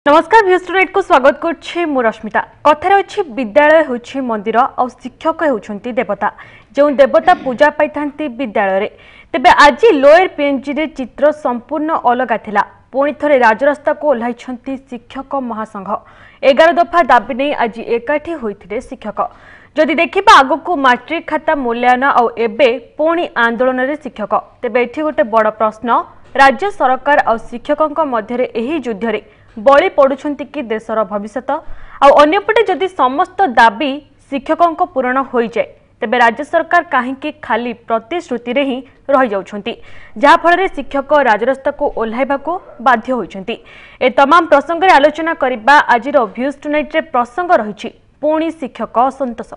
नमस्कार भ्यूस्टुनेट को स्वागत करछि मु रश्मिता। कथार अछि विद्यालय होछि मंदिर और शिक्षक होउछंती देवता। जो देवता पूजा पाइथांती विद्यालय रे तेबे आज लोअर पीएनजी रे चित्र संपूर्ण अलग थिला। पुणी थरे राजरास्ता को ओह्लाइछंती शिक्षक महासंघ। 11 दफा दाबी नै आज एकाठी होइथिले शिक्षक। जदि देखिबा आगो को मैट्रिक खाता मूल्यांकन और एबे पुणी आंदोलन रे शिक्षक तेबे एठी गोटे बड़ प्रश्न राज्य सरकार और शिक्षकों मध्य एही युद्ध रे बळी पड़ुछंती कि देशर भविष्यत आउपटे जदि समस्त दाबी शिक्षकों पूरण हो जाए तेबे राज्य सरकार कहीं खाली प्रतिश्रुति रे ही रही जाउछंती जहाँफल शिक्षक राजरास्ता को ओह्लाइबा को बाध्य होइछंती। ए तमाम प्रसंग रे आलोचना करिबा आजिर भ्यूज टुनाइट रे प्रसंग रहिछि पुणी शिक्षक असंतोष।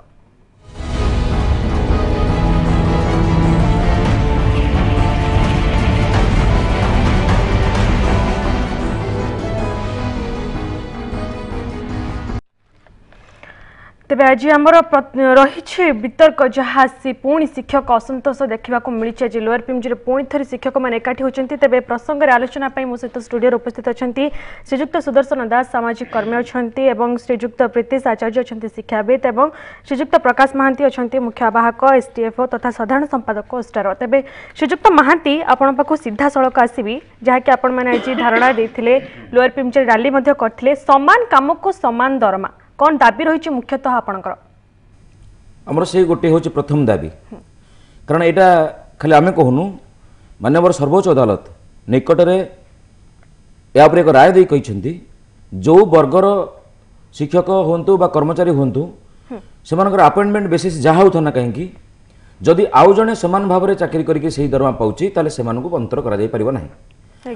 तेबे आज आमर रही वितर्क जहाँ पुणी शिक्षक असंतोष देखा मिली। आज लोअर पीएमजी पुणी थे शिक्षक मैंने एकाठी होती तेज प्रसंग आलोचना मो सहित स्टूडियो उपस्थित अच्छा श्रीजुक्त सुदर्शन दास सामाजिक कर्मी अच्छा श्रीजुक्त प्रीतिश आचार्य अच्छा शिक्षाविद और श्रीजुक्त प्रकाश महांती अच्छा मुख्य आवाहक एसटीएफओ तथा साधारण संपादक स्टार। तेज श्रीजुक्त महांती आपण पाखु सीधा सड़क आसबि जहाँकि आपण मैंने आज धारणा देते लोअर पीएमजी रैली करते सामान कम को सामान दरमा कौन दाबी रही मुख्यतः आपणकर आमर से गोटे हूँ प्रथम दाबी कारण यहाँ खाली आम कहूनु माननीय सर्वोच्च अदालत निकटरे या एक राय दे कहते जो वर्गर शिक्षक हूँ बा कर्मचारी हूँ से अपॉइंटमेंट बेसिस जहाँ होता ना कहीं जदि आउ जड़े सामान भाव में चाकरी करके दरमा पाँच अंतर कर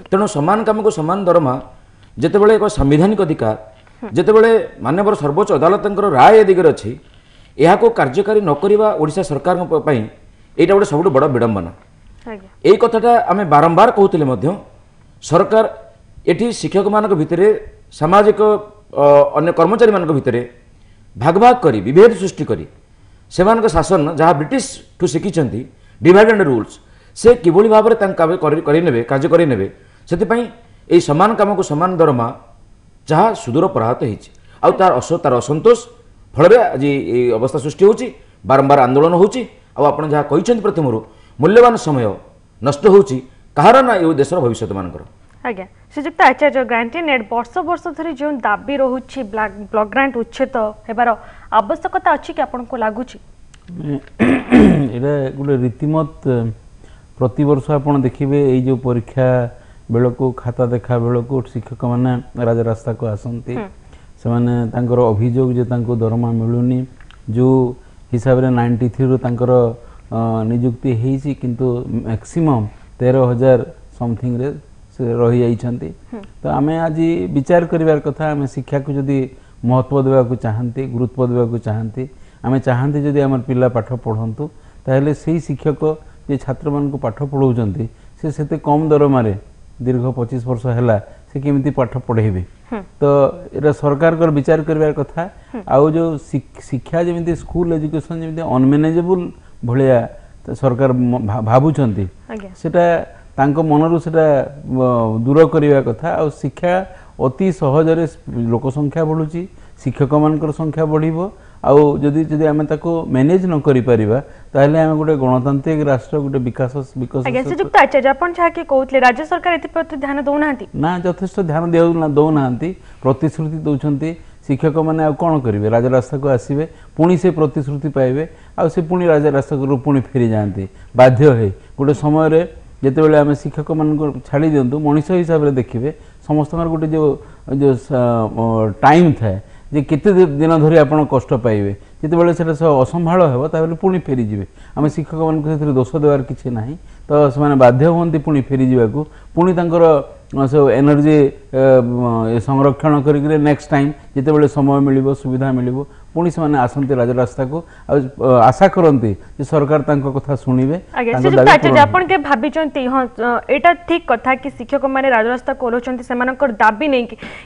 तेणु सामान काम को सामान दरमा जितेबाला एक संवैधानिक अधिकार जितेबाला माननीय सर्वोच्च अदालत राय दिगरे अच्छी यहाँ को कार्यकारी नकरिबा ओडिशा सरकार यहाँ गोटे सब बड़ विडंबना यही कथाटा आम बारंबार कहते सरकार एटी शिक्षक मान भितर सामाजिक अन्य कर्मचारी मान भितर भाग भाग करी विभेद सृष्टि करी सेमान शासन जहाँ ब्रिटिश ठू शिखी डिवाइड एंड रूल्स से किभली भाव में कार्य करें से सामान काम को सामान दरमा जहाँ सुदूर पराहत हो तार असंतोष फल आज ये अवस्था सृष्टि होची बारंबार आंदोलन होची आप जहाँ कहते प्रथम मूल्यवान समय नष्ट होची कहार ना ये देशर भविष्य मानकर। आज्ञा श्रीजुक्त आचार्य ग्रांटी नेट वर्ष वर्ष धरी जो दाबी रोची ब्लॉक ग्रांट उच्छेद हेबार आवश्यकता अच्छी कि आपन को लागुची एटा गोटे रीतिमत प्रति वर्ष आपन देखिबे एई जो परीक्षा बेल को खाता देखा बेल को शिक्षक मैंने राजरास्ता को आसती से माने तांकर अभियोग जे तांको दरमा मिलुनी जो हिसाब रे 93 रो तांकर नियुक्ति हेची किंतु मैक्सिमम 13,000 समथिंग रे से रही जाइछंती। तो आमे आज विचार करिवार कथा आमे शिक्षा को जदी महत्व देबा को चाहंती गुरुत्व देबा को चाहंती आमे चाहंती जदी हमर पिल्ला पाठ पढंतु ताहले सेही शिक्षक जे छात्र मान को पाठ पढौचंती से सेते कम दरमा रे दीर्घ 25 वर्ष है से केमिति पाठ पढ़ेबे तो एरा सरकार कर विचार करबार कथा आउ जो शिक्षा जमिति स्कूल एजुकेशन जमिति अनमैनेजेबल भलिया सरकार भाबुचंती सेटा तांको मनरु सेटा दूर करिवा कथा आ शिक्षा अति सहज रे लोक संख्या बढ़ुची शिक्षक मानकर संख्या बढ़िबो आउ जदि जदि आमे ताको मैनेज न करि परिबा ताहले आमे गोटे गणतांत्रिक राष्ट्र गोटे विकास श्रीजुक्त आचार्य आपण छा के कहउतले राज्य सरकार एति प्रति ध्यान दउ नांती ना यथेष्ट ध्यान दउ नांती प्रतिश्रुति दउछंती शिक्षक माने आ कोन करिवे राजरास्ता को आसीबे पुणी से प्रतिश्रुति पाइबे आ से पुणी राजरास्ता को पुणी फेरी जांती बाध्य है गोटे समय रे जेते बेले आमे शिक्षक मान को छाड़ी दियंतु मनुष्य हिसाब रे देखिबे समस्त गोटे जो जो टाइम थाए जे केते दिन धरी आपण कष्ट पाइबे जिते बेले सेटा असंभाळ हेबो ताबे पुणी फेरी जिवे आमे शिक्षक मान को सेथि दोष देवार किछि नाही तो से माने बाध्य होंती पुणी फेरी जिवा को पुणी तांकर सब एनर्जी संरक्षण करिक नेक्स्ट टाइम जिते बेले समय मिलिबो सुविधा मिलिबो पुणी से माने आसंती राजरास्ता को आशा करंती जे सरकार तांको कथा सुनिबे। आपण के भाबिचंती हां एटा ठीक कथा कि शिक्षक माने राजरास्ता कोलोचंती सेमानकर दाबी नै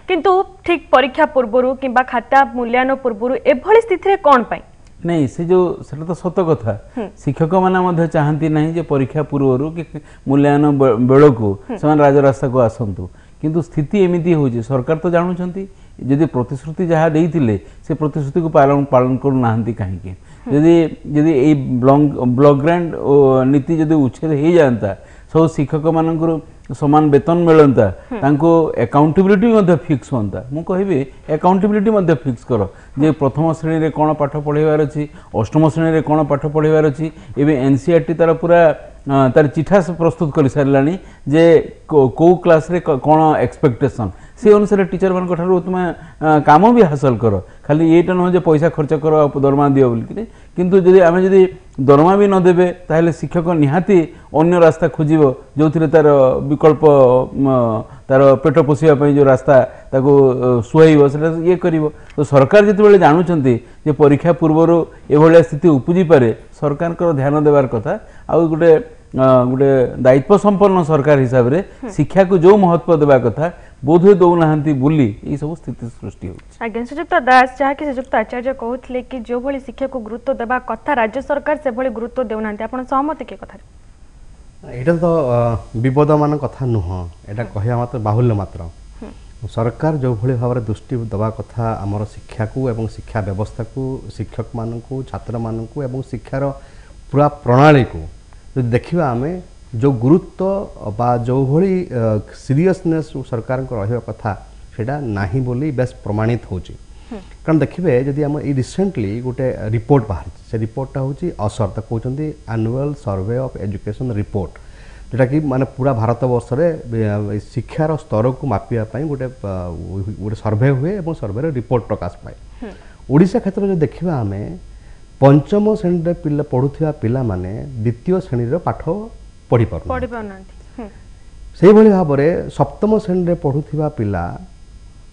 किंतु ठीक परीक्षा पूर्वरु किबा खाता मूल्यांकन पूर्वरु एभली स्थिति रे कोन पाई नहीं से जो सेटा तो सत कथा शिक्षक मैंने चाहती ना जे परीक्षा पूर्व कि मूल्यांकन बेल को राजरास्ता को आसतु किंतु स्थिति एमती होची सरकार तो जानुछंती यदि प्रतिश्रुति जहाँ देइथिले से प्रतिश्रुति को पालन करूना कहीं यदि यदि ए ब्लॉक ग्रांट नीति यदि उच्छेद हो जाता सब शिक्षक मानकर समान वेतन मिलता तांको अकाउंटेबिलिटी फिक्स होता मु कहबी अकाउंटेबिलिटी फिक्स कर जे प्रथम श्रेणी रे कौन पाठ पढ़ाइबार अच्छी अष्टम श्रेणी रे कौन पाठ पढ़ाइबार अच्छी एवं एनसीईआरटी तार पूरा तार चिठा प्रस्तुत कर सारे जे को क्लास रे कौन एक्सपेक्टेशन से अनुसार टीचर मान तुम काम भी हासिल कर खाली ये नुह जो पैसा खर्च कर दरमा दियो बोलिक किंतु जदि आम जदि दरमा भी नदेबे ताहले शिक्षक निहाती अन्य रास्ता खोजिब जो तार विकल्प तार पेट पोषापी जो रास्ता ताको सुहाइब से ये कर तो सरकार जिते जानुंट जे परीक्षा पूर्वर एभलिया स्थिति उपजी पारे सरकार ध्यान देवार कथा आउ गोटे गोटे दायित्व संपन्न सरकार हिसाब रे शिक्षा को जो महत्व देवा कथा बोधे दौना बोली ये सब स्थिति सृष्टि होछि। आज्ञा श्रीजुक्त दास जहाँकि श्रीजुक्त आचार्य कहते कि जो भली शिक्षा को गुरुत्व देवा कथा राज्य सरकार से भली गुरुत्व देउना आपण सहमत के कथा एटा तो विपद मान कथा नुह एटा कहया मात्र बाहुल्य मात्र सरकार जो भली भाव दृष्टि देवा कथा आमर शिक्षा को एवं शिक्षा व्यवस्था को शिक्षक मानू छात्र मानू एवं शिक्षार पूरा प्रणाली को जो देखा आम जो गुरुत्व बा जो भली सीरियसनेस सरकार को रहा कथा सेटा नाही बोली बेस प्रमाणित होची कारण देखिए जदि आम ये रिसेंटली गोटे रिपोर्ट बाहर से रिपोर्टा हूँ असर तो कहते annual survey of education report जोटा कि माने पूरा भारत वर्ष रे शिक्षार स्तर को मापिया गोटे गोटे सर्वे हुए और सर्वे रिपोर्ट प्रकाश पाए ओडिशा क्षेत्र में देखा आम पंचम श्रेणी पिला पढ़ुवा पिला माने द्वितीय श्रेणी पाठ पढ़ी से भाव में सप्तम श्रेणी पढ़ुवा पिला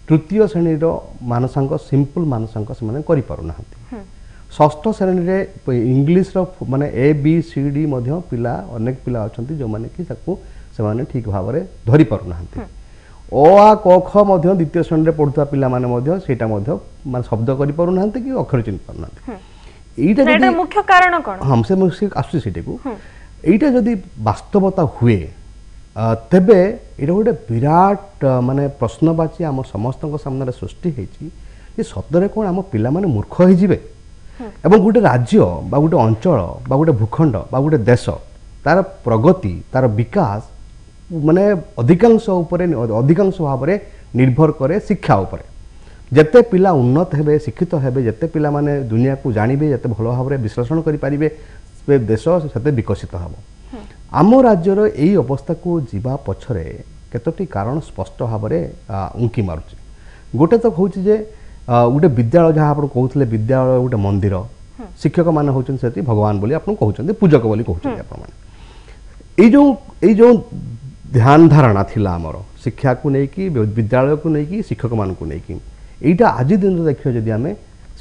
तृतीय श्रेणी मानसांक सिंपल मानसांक से करना षष्ठ श्रेणी रे इंग्लिश माने ए बी सी डी पिला अनेक पिला अच्छा जो मैंने कि से ठीक भाव में धरी पारना अ आ क ख द्वितीय श्रेणी पढ़ुवा पिला माने शब्द कर पारना कि अक्षर चिन्ह पारना मुख्य कारण कौन हाँ से आसुटी को यहीटा जदि वास्तवता हुए तेबे ये गोटे विराट माने प्रश्नवाची आम समस्त सामने सृष्टि होती सतरे कौन आम पिला माने मूर्ख होइजिबे एवं गोटे राज्य बा गोटे अंचल बा गोटे भूखंड बा गोटे देश तार प्रगति तार विकास माने अधिकांश भाव में निर्भर करे शिक्षा उपरे जेते पिला उन्नत हेबे शिक्षित हेबे जेते पिला माने दुनिया को जानिबे जेते भलो भाव में विश्लेषण करि पारिबे देश से विकसित हम आम राज्यर यही अवस्था को जीवा पछरे केतोटी कारण स्पष्ट भाव में उंकी मारुचे गोटे तो कहूँ जे गोटे विद्यालय जहाँ आप कहते विद्यालय गोटे मंदिर शिक्षक मान होती भगवान बोली आप कहते पूजक बोली कहते ये जो ध्यान धारणा थिला आमर शिक्षा को लेकिन विद्यालय को लेकिन शिक्षक मान को लेकिन यहीटा आज दिन देखिए जदि आम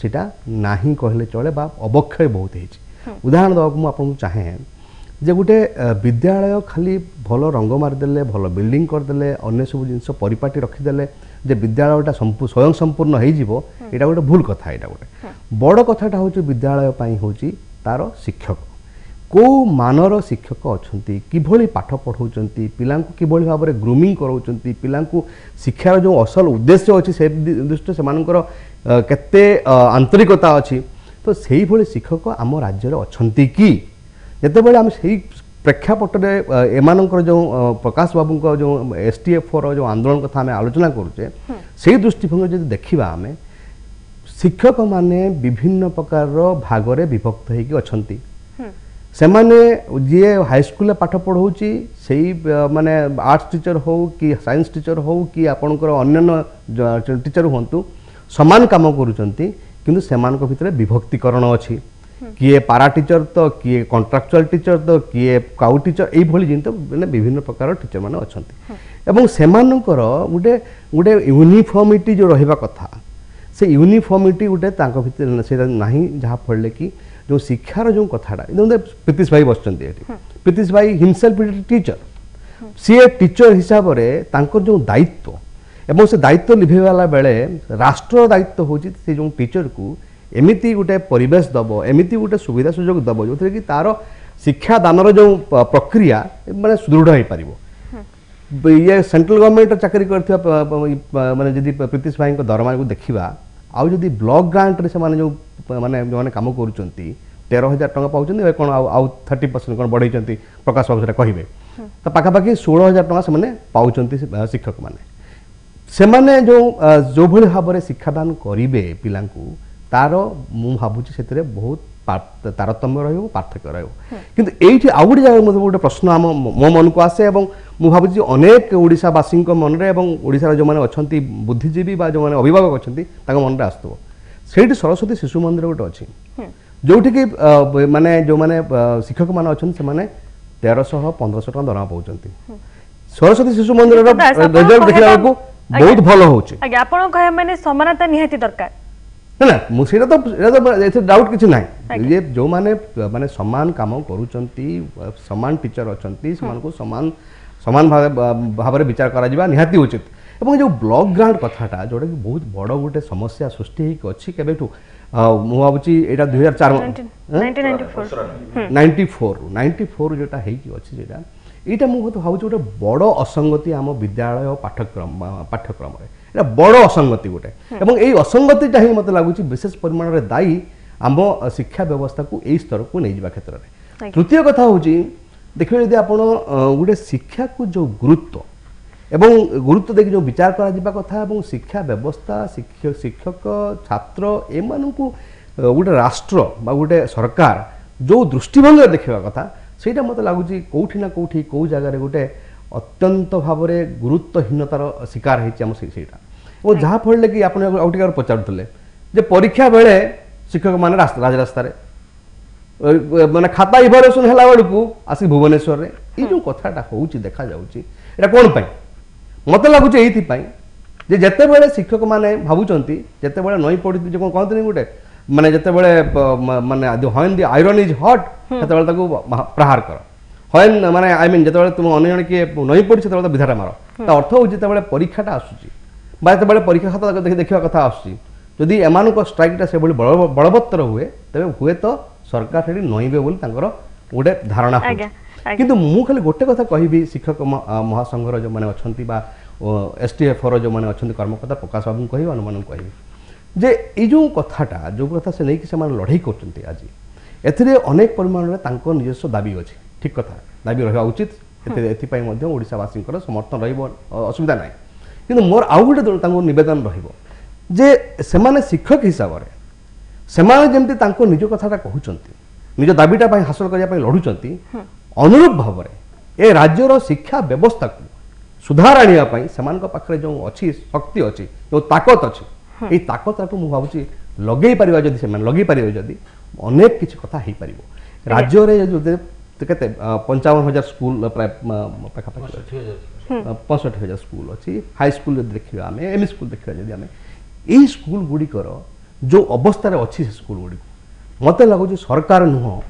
सीटा नहीं कहले चले बा अवक्षय बहुत होती उदाहरण देवाक मुझे चाहे जे गोटे विद्यालय खाली भल रंग मारिदेले भल बिल्डिंग करदे अन्य सब जिन परिपाटी रखीदे जे विद्यालयटा स्वयं संपूर्ण हो गोटे भूल कथा यहाँ गोटे बड़ कथाटा हूँ विद्यालय हूँ तार शिक्षक कौ मानर शिक्षक अच्छा किभली पाठ पढ़ाऊँ पिला किभली भाव में ग्रूमिंग कराऊँ पिला शिक्षार जो असल उद्देश्य अच्छी से दृष्टि से केते आंतरिकता अच्छी तो से भली शिक्षक आम राज्य अच्छा कि जिते आम से प्रेक्षापटे एमानकर जो प्रकाश बाबू का जो एसटीएफ जो आंदोलन कथा आम आलोचना करुचे से दृष्टिभंगी जब देखा आम शिक्षक माने विभिन्न प्रकार भागरे विभक्त होगी अच्छा से माने जी हाईस्कूल पाठ पढ़ाऊँगी से माने आर्ट्स टीचर हो कि साइंस टीचर हो कि आपणकर अन्य टीचर हूँ समान काम करुँच किंतु सेमान भितर विभक्तिकरण अच्छी किए पारा टीचर तो किए कॉन्ट्राक्चुअल टीचर तो किए काउ टीचर यही जिन मैंने विभिन्न प्रकार टीचर मैंने अच्छा एवं सेमानकर गोटे गोटे यूनिफॉर्मिटी जो रहा कथा से यूनिफॉर्मिटी गोटे भीतर से नहीं जहाँ फल कि जो शिक्षार जो कथाटा प्रीतिश भाई बसते प्रीतिश भाई हिमसेल्फ टीचर सी टीचर हिसाब से जो दायित्व एवं से दायित्व लिभेवाला बेले राष्ट्र दायित्व हूँ से जो टीचर को एमती गोटे परिवेश दब एमती गोटे सुविधा सुजोग दब जो कि तार शिक्षा दानर जो प्रक्रिया माने सुदृढ़ हो पार ये सेंट्रल गवर्नमेंट चाकरी करथिबा माने जदि प्रीतिश भाई को दरमा को देखिबा आउ जदि ब्लॉक ग्रांट रे से माने जो माने जो माने काम करूचंती 13,000 टका पाउचंती कोन आउ 30% कोन बढ़ैचंती प्रकाश बाबू सेटा कहिबे तो पाखा पाखी 16,000 टका से माने पाउचंती शिक्षक माने से माने जो भली भाबरे शिक्षादान करिवे पिलांकू तार मु भाबुची सेतरे बहुत तारतम्य रहिबो पार्थक्य रहिबो किंतु एठी आउडी जाय गोटे प्रश्न आम मो मन को आसे एवं मु भाबुची अनेक ओडिसावासी मन रे एवं ओडिसा जो माने अछंती बुद्धिजीवी बा जो माने अभिभावक अछंती ताका मन रे आस्तबो सेठी सरस्वती शिशु मंदिर गोटे अछि जोठी कि माने जो माने शिक्षक माने अछंती से माने 1300-1500 टका दरमा पाउचंती सरस्वती शिशु मंदिर रो रिजल्ट देखला को बहुत भलो होची आगे आपण कहे माने समानता निहाती दरकार ना मुझे तो डाउट किसी ना ये जो माने माने समान काम करूचंती समान टीचर अछंती समान को समान समान भाव विचार करा जिबा निहाती उचित एवं जो ब्लॉक ग्रांट कथाटा जोटा कि बहुत बड़ गोटे समस्या सृष्टि होई अछि केबेठू मु भाबुची एटा 2004 94 जोटा हेई कि अछि जेटा एटा मु तो भाबुची गोटे बड़ असंगति आम विद्यालय पाठ्यक्रम रे एटा बड़ असंगति गोटे एवं एई असंगतिटा ही मते लागुची विशेष परिमाण रे दायी आम शिक्षा व्यवस्था को एई स्तर को नै जिबा क्षेत्र रे तृतीय कथा होची देखिए यदि आपण गोटे शिक्षा को जो गुरुत्व एवं गुरुत्व देखि जो विचार करा जिबा कथा एवं शिक्षा व्यवस्था शिक्षक छात्र एमान को गोटे राष्ट्र बा गोटे सरकार जो दृष्टिभंग देखिबा कथा सेटा मते लागुची कोठी ना कोठी को जगह रे गोटे अत्यंत भावरे गुरुत्वहीनतार शिकार होती आम सेटा और जहाँ फल कि आप पचारुले जे परीक्षा बेले शिक्षक माने राजरास्ता माने खाता इभालुएसन है बेलू आसी भुवनेश्वर रे ये जो कथाटा होची देखा जाउची एटा कोन पई मते लागुच एथि पई जे जते बेले शिक्षक माने भाबुचंती जते बेले नई पड़ी जे कोन कहतनी गुटे माने जते बेले माने when the iron is hot तते बेले ताको प्रहार कर व्हेन माने आई मीन जते बेले तुम अन्य जण के नई पड़ी से तते विधारा मारो ता अर्थ हो जते बेले परीक्षाटा आसुची बा जते बेले परीक्षा खाता देखिबा कथा आसुची जदि एमान को स्ट्राइकटा से बड़ी बलवत्तर हुए तबे हुए तो सरकार सेठी नईबे बोली तांकर गोटे धारणा हो किंतु मु खाली गोटे कथा कहबी शिक्षक महासंघर जो माने अछंती बा एसटीएफ रो जो माने अछंती कर्मकर्ता प्रकाश बाबू कहबी अनुमान कहबी जे ई जो कथाटा जो कथा से नहीं कि से माने लड़ाई करचंती आज एथिरे अनेक परिमाण रे तांको निजस्व दाबी अछि ठीक कथा दाबी रहबा उचित एथिरे एथि पई मध्ये ओडिसा वासींकर समर्थन रहइबो असुविधा नाही किंतु मोर आउ गोटे तांको निवेदन रहइबो जे सेमाने शिक्षक हिसाब रे सेमाने जेमति तांको निज कथाटा कहउचंती निज दाबीटा पई हासिल करिया पई लढुचंती अनुरूप भाव ए राज्यर शिक्षा व्यवस्था को सुधार आनिया पई सेमान को पाखरे जो अछि शक्ति अछि जो ताकत अछि ए ताकत को मु भाबुची लगेई परिबा जदी सेमान लगेई परिबे जदी अनेक किछ कथा हेई परिबो राज्य रे जो केते 55,000 स्कूल प्राय पाखा पाखा 65,000 स्कूल अछि हाई स्कूल देखिबा हमें एम स्कूल देखिबा जदी हमें ए स्कूल गुडी कर जो अवस्था रे अछि स्कूल गुडी मते लागो सरकार नुह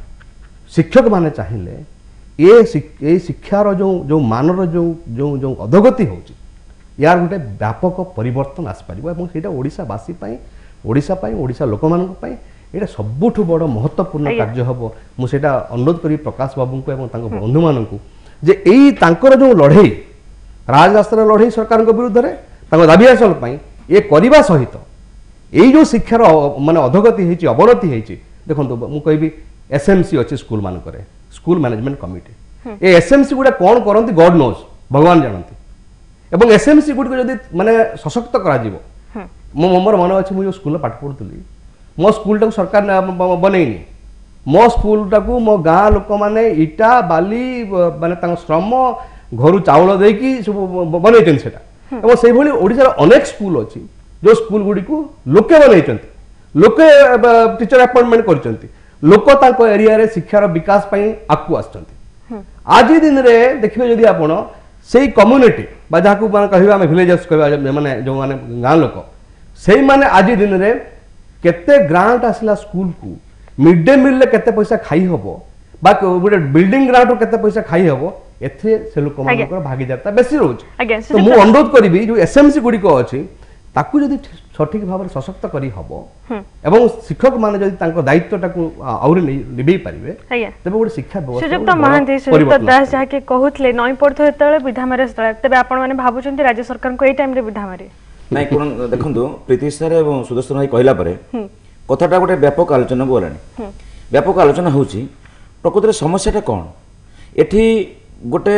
शिक्षक माने चाहिए ये शिक्षार जो मानर जो जो जो अधोगति होची यार गोटे व्यापक परिवर्तन आसपार और सेटा ओडिसावासी ओडिशा लोक मानक पई एटा सबुठु बड़ महत्वपूर्ण कार्य हबो मु सेटा अनुरोध करी प्रकाश बाबू को एवं तांको बंधु मानकू जे एई तांकर जो लड़ाई राजरास्तार लड़ाई सरकार विरुद्ध रे तांको दाबी हासिल पई ए करबा सहित एई जो शिक्षार माने अधोगति हेची अवनति हेची देखंतु मु कहबी एसएमसी अछि स्कूल मान करे स्कूल मैनेजमेंट कमिटी ए एसएमसी गुडा कोन करंती गॉड नोज भगवान जानती एवं एसएमसी गुड को जदी माने सशक्त करा जीवो मो मोर मन अछि मु जो स्कूल पाठ पढुतली मो स्कूल टा सरकार बनेइनी मो स्कूल टा को मो गां लोक माने इटा बाली माने तांग श्रम घरु चावल देकी सब बनेइतन सेटा एवं सेहि भली ओडिसा अनेक स्कूल अछि जो स्कूल गुडी को लोके बनेइतंती लोके टीचर अपॉइंटमेंट करचंती लोक तांको एरिया रे शिक्षार विकास पई आकु आछंती आज दिन रे देखिबे जदी आपण सेही कम्युनिटी बा जाकू माने कहबा हम विलेजेस कहबा माने जो माने गां लोक सेही माने आज दिन रे केते ग्रांट आसला स्कूल को मिड डे मील ले केते पैसा खाई हबो बा गोटे बिल्डिंग ग्रांट केते पैसा खाई हबो एथे से लोक मानकर भागीदारता बेसी रहउछ तो मु अनुरोध करबी जो एसएमसी गुडी को अछि ताकू जदि सठिक भाव में सशक्त करी हबो एवं शिक्षक माने जदि तांको दायित्वटाकू आउरी निभेई पारिबे तबे गोटे शिक्षा व्यवस्था सुजुक्त महांती सुजुक्त दास जाके कहउतले नई पड़थो एतले विधामारे स्थळ तबे आपण माने भाबुचंती राज्य सरकार को एई टाइम रे विधामारे नहीं कोन देखंतु प्रीति सर एवं सुदर्शन भाई कहला परे कथाटा गोटे व्यापक आलोचना को गलानी व्यापक आलोचना होउची प्रकृति समस्याटा कौन एठी गोटे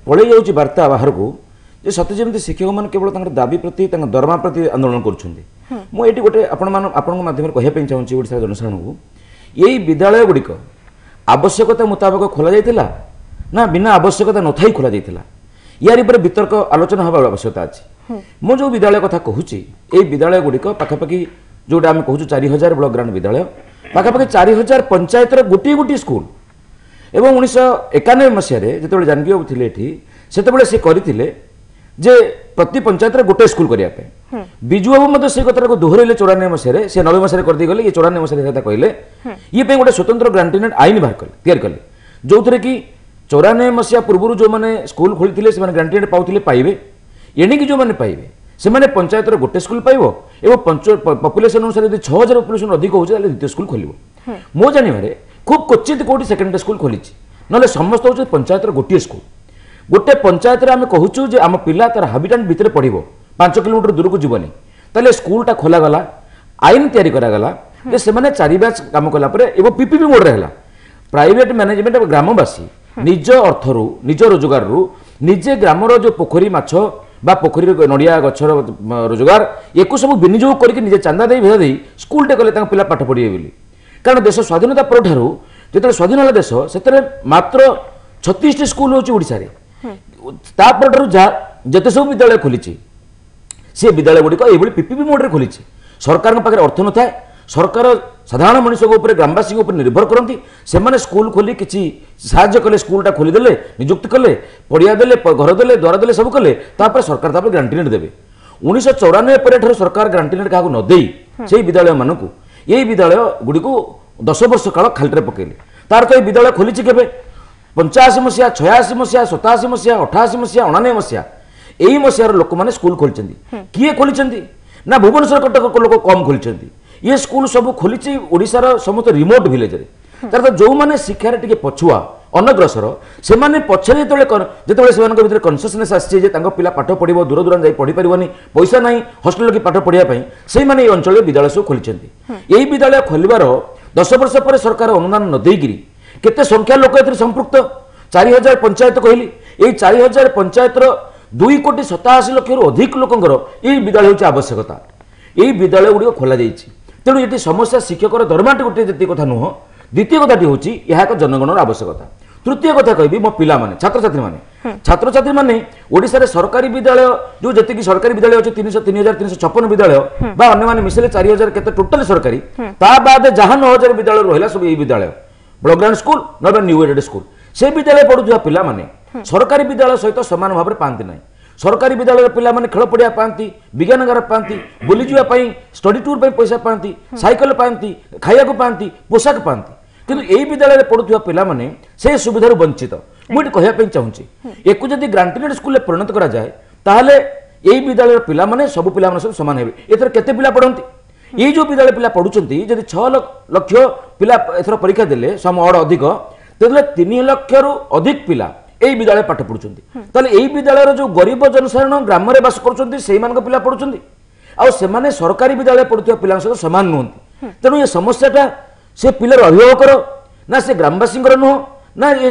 पड़े जाउची वार्ता बाहर को जे सत्य जेमती शिक्षक मान केवल दाबी प्रति दरमा प्रति आंदोलन कर मुझे गोटे आपण माध्यम कहवाई चाहूँगी ओडिशा जनसाधारण को यही विद्यालय गुड़िक आवश्यकता मुताबक खोल जाइथिला ना बिना आवश्यकता नथाई खोल जाइथिला यार पर वितर्क आलोचना हवा आवश्यकता अच्छी मु जो विद्यालय कथा कहूँ ये विद्यालय गुड़िक पाखापाखि जोटा आम कहूँ 4000 ब्लॉक ग्रांट विद्यालय पाखापाखि 4000 पंचायतर गोटे गोटे स्कूल एवं 1991 मसीह जो जानकी बाबू थे ये से करते जे प्रति पंचायत गोटे स्कूल करने विजु बाबू मत से कथा को दोहरैले 94 मसीह से 90 मसीह कर गले ये 94 मसीह कहले ये गोटे स्वतंत्र ग्रांटीनेट आईन बाहर कले तैयार कले जो थे कि 94 मसीहा पूर्व जो मैंने स्कूल खोली से ग्रांटीनेट पाते पाइबे एणिकी जो मैंने पाइबे से मैंने पंचायत गोटे स्कूल पाइब एवं पपुलेसन अनुसार यदि 6000 पपुलेसन अधिक हो द्वितीय स्कूल खोल मो जानवे खूब क्वचित कौटी सेकेंडरी स्कूल खोली ना समस्त हूँ पंचायत गोटे स्कूल गोटे पंचायत आम कहूँ जे आम पिला तार हाबिटाट भितर पढ़ 5 किलोमीटर दूर को जीवनी ताले स्कूलटा खोलागला आईन तैयारी करागला जे से माने 4 बैच काम कलापर एवं पीपीपी मोड रहा प्राइवेट मैनेजमेंट ग्रामवासी निज अर्थर निज रोजगार निजे ग्रामर जो पोखरी माछ बा पोखरी नड़िया गछर रोजगार एक सब विनियोग करके निजे चांदा दे भेदा दे स्कूलटे कले पिला पाठ पढ़े बोली कारण देश स्वाधीनता पर जो स्वाधीन है देश से मात्र 36 स्कूल होची ओडिशा रे तापर जिते सब विद्यालय खोली से विद्यालय गुड़िक ये पीपीपी मोड खोली सरकार पाखे अर्थ न थाए सरकार साधारण मनीष ग्रामवासी निर्भर करती से स्कूल खोली किसी साहाय्य कले स्कूलटा खोलीदे निजुक्ति कले पड़िया देले घर देले द्वार देले सब कले सरकार ग्रांटीनेट देवे 1994 पर सरकार ग्रांटीनेट क्या नदे से विद्यालय मानक यही विद्यालय गुड़ी 10 वर्ष काल खाली पकेले तार तो ये विद्यालय खोली के 85 मसीहा 86 मसीहा 87 मसीहा 88 मसीहा 99 मसीहा यही मसीहार लोक मैंने स्कूल खोली किए खोली ना भुवनेश्वर कटक लोक कम खोली ये स्कूल सब खोली ओडिशार समस्त रिमोट विलेज तार तो जो मैंने शिक्षार टे पछुआ अनग्रसर से पछे जो कनसीयसनेस आसी पिला पाठ पढ़ो दूर दूर जा पढ़ी पारनी पैसा ना हस्टेल की पाठ पढ़ाई से मैंने अंचल विद्यालय सब खोली यही विद्यालय खोलिबार 10 वर्ष पर सरकार अनुदान न देगी केते संख्या लोक ए संपृक्त 4000 पंचायत कहली यही 4000 पंचायत 2,87,00,000 अधिक लोकंर यही विद्यालय हूँ आवश्यकता यही विद्यालय गुड़िक खोल तेणु ये समस्या शिक्षकर दरमाटी गोटे जी कथा नुह द्वितीय कथाटी हूँ यह एक जनगणर आवश्यकता तृतीय कथा कहि मो पिला माने छात्र छात्री माने ओडिशा रे सरकारी विद्यालय जो जति सरकारी विद्यालय अच्छे 3,356 विद्यालय बा अन्य माने मिसले 4,000 केते टोटल सरकारी ता बाद जहां 9,000 विद्यालय रहिला सब यही विद्यालय ब्लॉक ग्रांट स्कूल न न्यू एडेड स्कूल से विद्यालय पढ़ुवा पिला माने सरकारी विद्यालय सहित समान भाव में पाती ना सरकारी विद्यालय पिला माने खेल पड़िया पाती विज्ञानगार पाती बुली जावाई स्टडी टूर पर पैसा पाती साइकेल पाती खाइबा पाती पोशाक पाती किंतु यही विद्यालय पढ़ुवा पिला माने से सुविधार वंचित मुझे कहवाई चाहूँगी एक जदि ग्रांटीनेट स्कूल परिणत करा जाए ताहले यही विद्यालय पिला माने सब पिला माने सब समान हेबे एथर केते पिला पढ़ती ये जो विद्यालय पिला पढ़ुचंती जदि 6 लाख पिला एथर परीक्षा देले सम अड अधिक तेले 3 लाख रु अधिक पिला यही विद्यालय पाठ पढ़ुचंती ताले यही विद्यालय जो गरीब जनसाधारण ग्राम में बास करुचंती सेही मानक पिला पढ़ुचंती आ सेमाने सरकारी विद्यालय पढ़ुथिबा पिला सहित समान नुहंती तेणु ये समस्याटा से पिलार अभिभावकर ना से ग्रामवासी नुह ना ये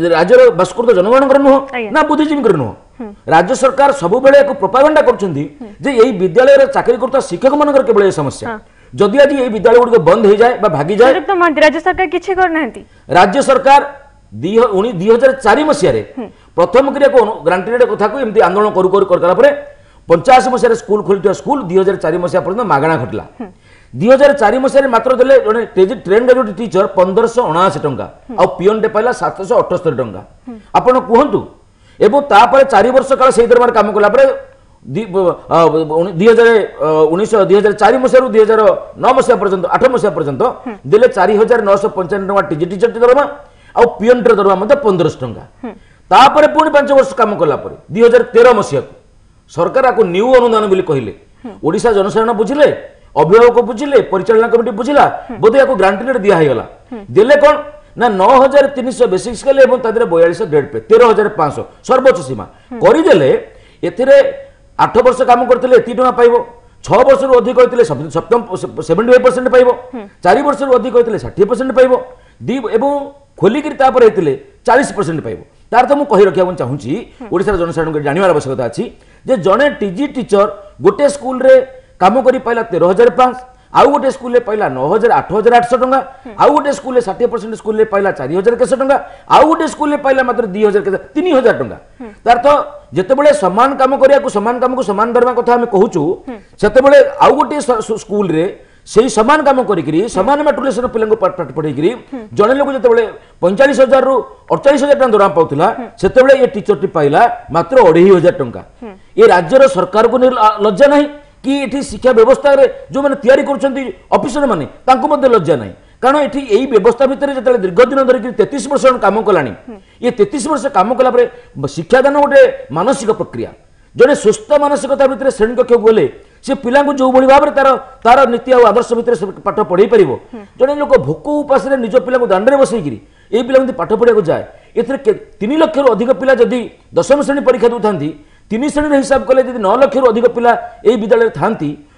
राज्यर बास्कृत जनगण नुह ना बुद्धिजीवी नुह राज्य सरकार सब बेले एक प्रोपागेंडा करछंती जे यही विद्यालय रे चाकरी करता शिक्षक मानकर केवल ये समस्या जदि आज ये विद्यालय गुड़िक बंद हो जाए बा भागी जाए राज्य सरकार किछि करनांती राज्य सरकार 2004 मसीह प्रथम ग्रांटीनेट कथा को एमती आंदोलन करू कर 85 मसीह स्कूल खोली स्कूल 2004 मसीहा पर्यंत मागणा घटला 2004 मसीह मात्र देले ट्रेन ग्रेजुएट टीचर 1579 टंका आ पियन टे पाइला 778 टंका आपण कहंतु एबो तापर 4 वर्ष काल सेही दरबार काम कला परे 2004 मसीह 2009 मसीहा पर्यंत 8 मसीहा पर्यंत देले 4995 टंका टीचर दरमा आ पियन टे दरमा मते 1500 टंका तापर पुणी 5 वर्ष काम कला परे 2013 मसीहा सरकार को न्यू अनुदान बोली कहले ओडिशा जनसाधारण बुझिले अभिभावक बुझिले परिचालना कमिटी बुझिला बोधे याको ग्रांटेड दिया हैगला देले कोन ना 9300 बेसिक स्केल एवं तादरे 42 ग्रेड पे 13500 सर्वोच्च सीमा करि देले एथिरे 8 वर्ष काम करथिले एति टका पाइबो 6 वर्ष रु अधिक होइतिले सप्तम 75% पाइबो 4 वर्ष रु अधिक होइतिले 60% पाइबो दी एवं खोली करी तापर हेतिले 40% पाइबो तार तो मु कहि रखिया चाहूची ओडिसा जनसाधारण को जानिबार आवश्यकता अछि जे जने टीजी टीचर गोटे स्कूल रे काम करी पाइला 13005 आउ गोटे स्कूल रे पाइला 9000 8800 टंका आउ गोटे स्कूल रे 60% स्कूल रे पाइला 4000 केसे टंका आउ गोटे स्कूल रे पाइला मात्र 2000 केसे 3000 टंका तार तो जेतेबेले समान काम करिया को समान दरमा कथा हम कहूचु सेतेबेले आउ गोटे स्कूल रे सेही समान काम करी समान मेट्रिकुलेशन पिला पाठ पढ़ेकरी जड़े लोक जो 45,000 रु 48,000 टका दरमा पाउथिला सेतेबेले ये टीचर टी पाइला मात्र 2,500 टंका ये राज्यर सरकार को लज्जा नहीं कि एठी शिक्षा व्यवस्था रे जो माने तयारी करछंती ऑफिसर माने तांको मध्ये लज्जा नहीं कारण एठी एही व्यवस्था भितर जतले दीर्घ दिन धरि 33 वर्ष काम कलानी ये 33 वर्ष काम कला परे शिक्षादान गोटे मानसिक प्रक्रिया जड़े सुस्थ मानसिकता भितर श्रेणी कक्ष गले से पिला जो भली भाव तार तार नीति और आदर्श भितर पाठ पढ़े पार जड़े लोक भोक उपास निज पिला दांडे बसईकि ये पिला पाठ पढ़ा जाए ए 3 लाख रु अधिक पिला जदि 10वीं श्रेणी परीक्षा दूता 3 श्रेणी हिसाब कले 9 लाख रु अधिक पिला ये विद्यालय था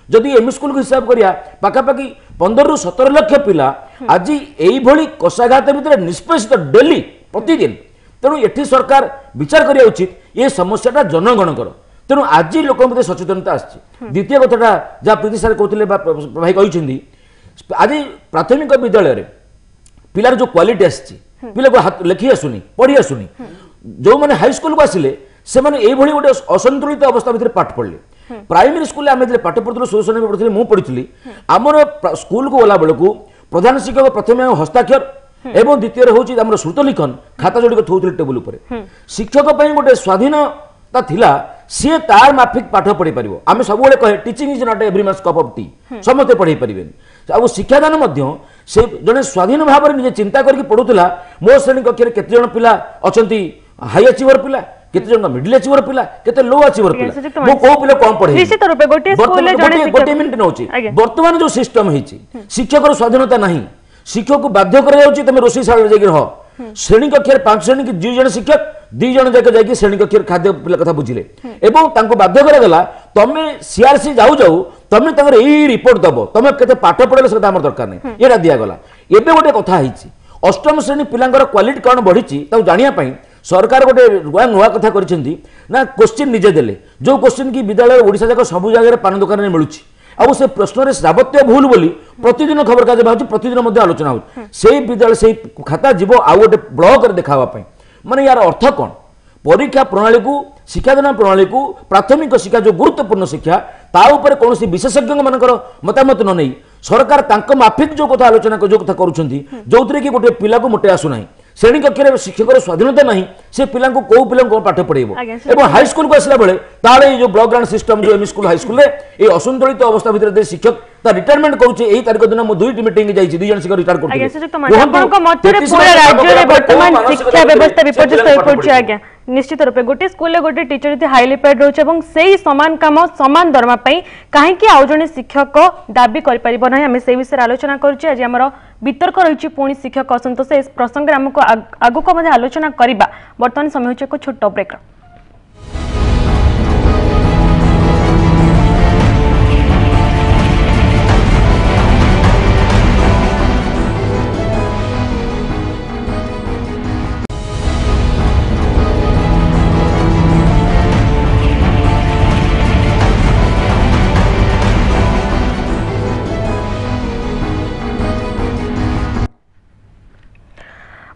जदि एम स्कूल को हिसाब करिया पाखापाखि 15 रु 17 लाख पिला आज यही कषाघात भितर निष्पेषित डेली प्रतिदिन तेणु एठी सरकार विचार करिया उचित ये समस्याटा जनगणकर तेणु आज लोक मध्य सचेतनता आछि द्वितीय कथाटा जहाँ प्रीति सार कहते भाई कहते आज प्राथमिक विद्यालय रे पिलार जो क्वालिटी आछि पिला को लिखि आसुनी पढ़ी आसुनी जो माने हाई स्कूल को आसिले से माने एई भली गोटे असंतुलित अवस्था भितर पाठ पढ़ले प्राइमरी स्कूल आम जो पाठ पढ़ुलु सोशल पढ़ुली मुझे पढ़ी आमर स्कूल को गला बेलू प्रधान शिक्षक प्रथम हस्ताक्षर एवं द्वितीय हूँ आम श्रुत लिखन खाता जोड़ी थोड़े टेबुल उपर शिक्षक गोटे स्वाधीनता थिला सी तार माफिक पाठ पढ़ी पार आम सब कहे teaching is not every man's cup of tea समस्ते पढ़े पारे आ शिक्षादान से जड़े स्वाधीन भाव में निजे चिंता करके पढ़ुला मो श्रेणी कक्ष केते जन पिला अच्छा हाई अचीवर पिला केते जन मिडिल अचीवर पिला केते लो अचीवर पिला मो को पिला कम पढ़े निश्चित रूपे गोटे मिनिट नौची वर्तमान जो सिस्टम है शिक्षक स्वाधीनता नहीं शिक्षक को बाध्य कर तुम रोषे शाला रह श्रेणी कक्ष 5 श्रेणी की 2 जन शिक्षक 2 जन जाके श्रेणी कक्ष खाद्य पिला कथा बुझिले एवं बाध्य करागला तुम सीआरसी जाऊ जाऊ तुम यही रिपोर्ट दब तुम केते पाठ पढ़ले से दरकार नहीं ये दिगला एवं गोटे कथा है अष्टम श्रेणी पिलांकर क्वालिटी कौन बढ़ी जानापी सरकार गोटे नुआ कथा करिसेंती ना क्वेश्चन निजे देले जो क्वेश्चन की विद्यालय ओडिशा जाक सब जगह पान दुकान में मिलुची अब से प्रश्न रे जावत्य भूल बोली प्रतिदिन खबर कागज बाहर प्रतिदिन मध्य आलोचना हो से विद्यालय से खाता जीव आउ गोटे ब्लॉक रे देखावा माने यार अर्थ कौन परीक्षा प्रणाली को शिक्षादान प्रणाली को प्राथमिक शिक्षा जो गुरुत्वपूर्ण शिक्षा ता ऊपर कौन विशेषज्ञ मानकर मतामत न नहीं सरकार तांको माफिक जो कथा आलोचना जो कथा करुछंती जोथरे कि गोटे पिला को मोटे आसु नाही श्रेणी कक्ष शिक्षक स्वाधीनता नहीं से पिला को कौ पिला पाठ पढ़ेब और हाई स्कूल को आसला बेले तार जो ब्लॉक ग्रांट सिस्टम जो एम स्कूल हाई स्कूल ये असंतुलित अवस्था भितर शिक्षक ता रिटायरमेंट करूचे एई तारिख दिन मो 2टी मीटिंग जाई 2 जन शिक्षक रिटायर करते आपनको मतरे पूरा राज्य रे वर्तमान शिक्षा व्यवस्था विपर्यस्त होई पड़छ आज्ञा निश्चित रूपे गोटे स्कूल रे गोटे टीचर यदि हाईली पेड रोचे एवं सेही समान काम समान दरमा पई काहे कि आउ जने शिक्षक दाबी करि परिबो नाही हमें सेही विषय आलोचना करछि आज हमर वितर्क रहिछि पुणी शिक्षक असंतोष इस प्रसंग रे हमको आगु को मध्ये आलोचना करिबा वर्तमान समय होछि को छोटो ब्रेक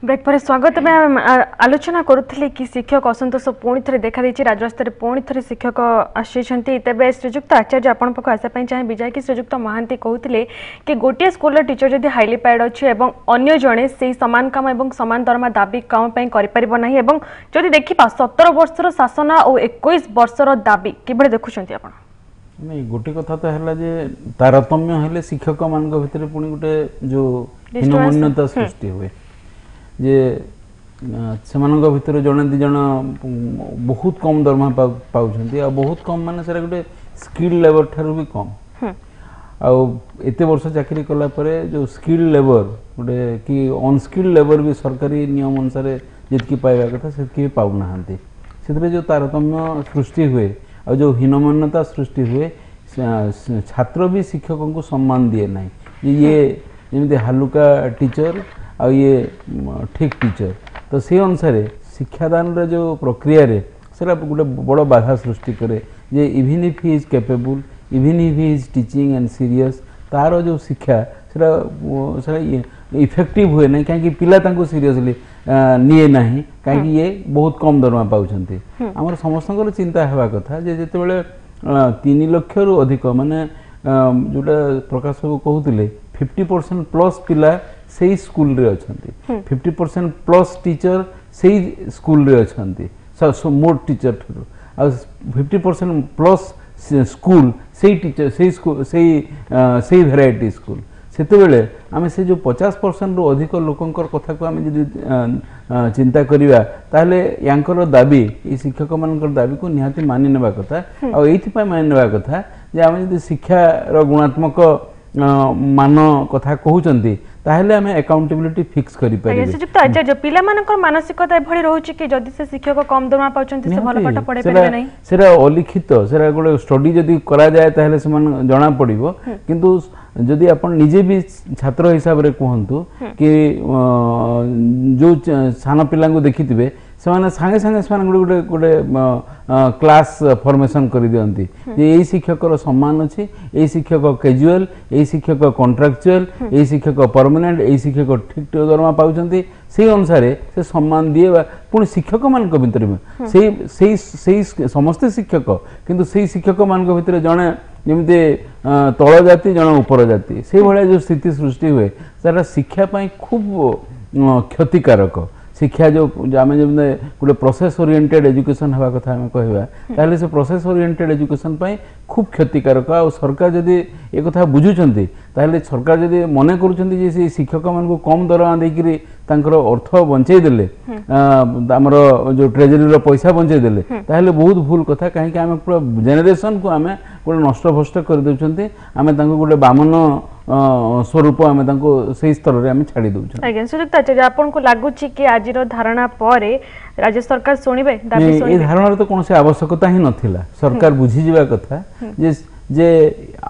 ब्रेक पर स्वागत में आलोचना करुले कि शिक्षक असंतोष पुणी थे देखा राजरास्तार पुणी थे शिक्षक आसी तेज श्रीजुक्त आचार्य आपण पाक आसापी चाहिए जहाँकि श्रीजुक्त महांती कहते कि गोटे स्कूल टीचर जदि हाईली पैड अच्छे अन्य जड़े से सामान काम और सामान दरमा दाबी कौन करना जदि देखा 17 वर्षर शासन और 21 वर्षर दाबी कि देखुं आप नहीं गोटे कथा तो है जे तारतम्य हेले शिक्षक मान भीतर पुणी गोटे जो हीनमन्यता सृष्टि हुए जे सेमानक भितर जड़े 2 जन बहुत कम दरमा पाउछंती आ बहुत कम माने सेरा गोटे स्किल लेबर ठारू भी कम आउ एते वर्ष चाकरी कला परे जो स्किल लेबर गोटे कि अनस्किल लेबर भी सरकारी नियम अनुसार जितकी पाइबा कथा से पाऊ नाहांती से जो तारतम्य सृष्टि हुए और जो हीनमान्यता सृष्टि हुए छात्र भी शिक्षकों को सम्मान दिए ना ये जमी हालुका टीचर आ ये ठीक टीचर तो से अनुसार शिक्षादान रे जो प्रक्रिया रे सेरा गोटे बड़ बाधा सृष्टि करे जे even if he is capable even if he is teaching and serious तार जो शिक्षा सेरा इफेक्टिव हुए ना कहीं पिला तांको सीरियसली निए ना कहीं ये बहुत कम दरमा पाउछंती हमर समस्त चिंता हेबा कथा जे जेते बेले 3 लाख रु अधिक माने जोटा प्रकाश बाबू कहते 50% प्लस पिला से स्कूल रे अछंती 50% प्लस टीचर से स्कूल रे अछंती मोर टीचर ठुर आ 50% प्लस स्कूल से टीचर से स्कूल से वेराइटी स्कूल सेते बेले आमे से जो 50% रु अधिक लोकंकर कथा को आमे जदि चिंता करिवा ताहले यांकर दाबी ई शिक्षक मानकर दाबी को निहाती मानि नेबा कथा आ एथि पय मानि नेबा कथा जे आमे जदि शिक्षा रो गुणात्मक मान कथा कहउचंती ताहले आमे अकाउंटेबिलिटी फिक्स करि परिबे सुजुक्त आचार्य पिला मानकर मानसिकता एभଳି रहउची कि जदि से शिक्षक कम दरमा पाउचंती से भल पाठ पढे परिबे नै सेरा अलिखित सेरा गोटे स्टडी जदि करा जाय ताहले से मन जणा पड़िबो किंतु जदि अपन निजे भी छात्र हिसाब रे कहंतु कि जो सान पिला को देखिथिबे से सांगे सांगे गोटे गोटे क्लास फॉर्मेशन कर दियंती जे एई शिक्षक सम्मान अछि एई शिक्षक कैजुअल एई शिक्षक कॉन्ट्रैक्चुअल एई शिक्षक परमानेंट एई शिक्षक ठीक दरमा पाउचंती से अनुसार से सम्मान दिए पुणी शिक्षक मान भितर से समस्त शिक्षक किंतु से शिक्षक मान भितर जड़े जमी तल जाति जड़े उपर जाति से भाया जो स्थिति सृष्टि हुए तार शिक्षापी खूब क्षतिकारक शिक्षा जो आम जब गोटे प्रोसेस ओरिएंटेड एजुकेशन हवा कथा आम कहवा से प्रोसेस ओरिएंटेड एजुकेशन खूब क्षतिकारक आ सरकार जदि एक कथा बुझुंट ताहले सरकार जदि मन कर शिक्षक मान को कम दरमा देकरी तांकर अर्थ बंचई देले आमर जो ट्रेजरी पैसा बंचई देले ताहले बहुत भूल कथा कहीं आम पूरा जेनेरेशन को आम गोटे नष्ट भ्रष्ट कर देउछंती आम तांको गोटे बामन स्वरूप आम से स्तर में आम छाड़ी दउछन आज्ञा सुजुक्त आचार्य आपन को लागुची कि आजिर धारणा परे राज्य सरकार सुनिबे दाबी सुनिबे ए धारणा तो कोनसे आवश्यकता ही नथिला सरकार बुझी जिबा कथा जे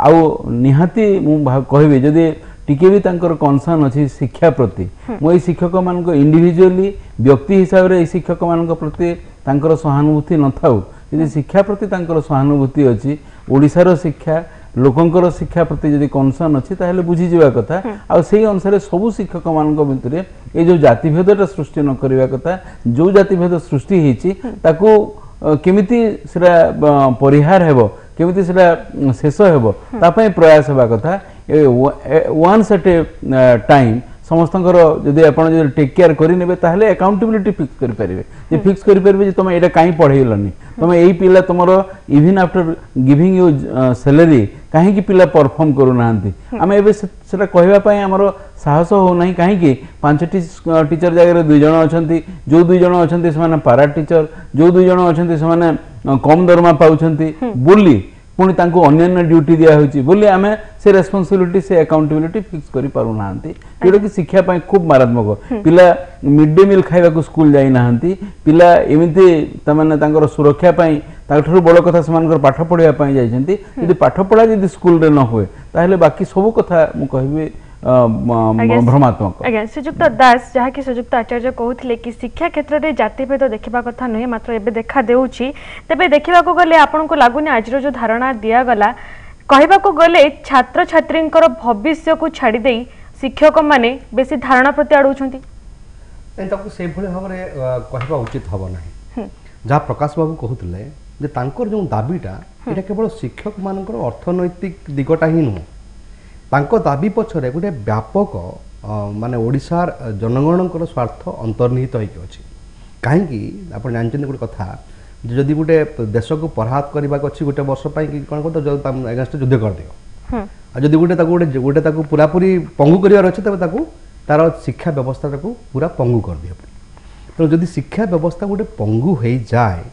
आउ निहाती मु कहबे जदि टिके भी तांकर कनसर्न अछि शिक्षा प्रति मो शिक्षक मान को इंडिविजुअली व्यक्ति हिसाब रे शिक्षक मान प्रति तांकर सहानुभूति न थाउ यदि शिक्षा प्रति तांकर सहानुभूति अछि ओडिसा शिक्षा लोकंकर शिक्षा प्रति जदि कनसर्न अछि ताहले बुझी जिबा कथा आ सेही अनुसार सब शिक्षक मान भितर ए जो जातिभेदटा सृष्टि न करिबा कथा जो जातिभेद सृष्टि हेछि ताकू केमिति सेरा परिहार हेबो केमिति सेरा शेष हेबो तापय प्रयास हेबा कथा वन्स एट ए टाइम समस्त जदि आप टेक केयर करेंगे ताहले अकाउंटेबिलिटी फिक्स कर पारे जे फिक्स कर पारे तुम एटा कहीं पढ़ेलनी तुम यही पिला तुम even after giving you salary कहीं पिला परफॉर्म करूना आम एटा कहवाई आमर साहस होना कहीं 5टी टीचर जगह 2 जन अच्छा जो 2 जन अच्छा पारा टीचर जो 2 जन अच्छा कम दरमा पाउछंती बोली पुणी तांको अन्य ड्यूटी दिया होची बोली आमे से रेस्पोंसिबिलिटी से अकाउंटेबिलिटी फिक्स करि पारु नाहंती जोटा कि शिक्षा पई खूब मारात्मक पिला मिड डे मील खाइबा को स्कूल जाई नाहंती पिला एमिति तमाने तांकर सुरक्षा पई ताठरु बड़ कथा समानकर पाठ पढिया पई जाइछंती यदि पाठ पढा यदि स्कूल रे न होए ताहले बाकी सब कथा मु कहबे भ्रमात्मक आज्ञा सुजुक्त दास जहाँ कि सुजुक्त आचार्य कहते कि शिक्षा क्षेत्र में जातिभेद देखा कथा नुहे मात्र एबे देखा देउछि तेबे देखा गले आपन को लागुनि आज जो धारणा दिया गला कहबा को गले छात्र छात्री भविष्य को छाड़ी दे शिक्षक माने बेसी धारणा प्रति आडुछंती ताको से भले भाव रे कहबा उचित हबो नाही जहाँ प्रकाश बाबू कहउतले जे तांकर जो दाबीटा एटा केवल शिक्षक मानकर अर्थनैतिक दिगटा ही नुह तांको दाबी पछरे गोटे व्यापक माने ओडिशार जनगणकर स्वार्थ अंतर्निहित होइके अछि काहेकि आपण जानछन गोटे कथा जदि गोटे देश को पराहत करबा अछि गोटे वर्ष पई कि कोन को जो अगेंस्ट युद्ध कर दियो आ जदि गोटे ताको पूरा पूरी पंगु करिवार अछि तबे ताको तार शिक्षा व्यवस्था को पूरा पंगु कर दियो तो जदि शिक्षा व्यवस्था गोटे पंगु होई जाए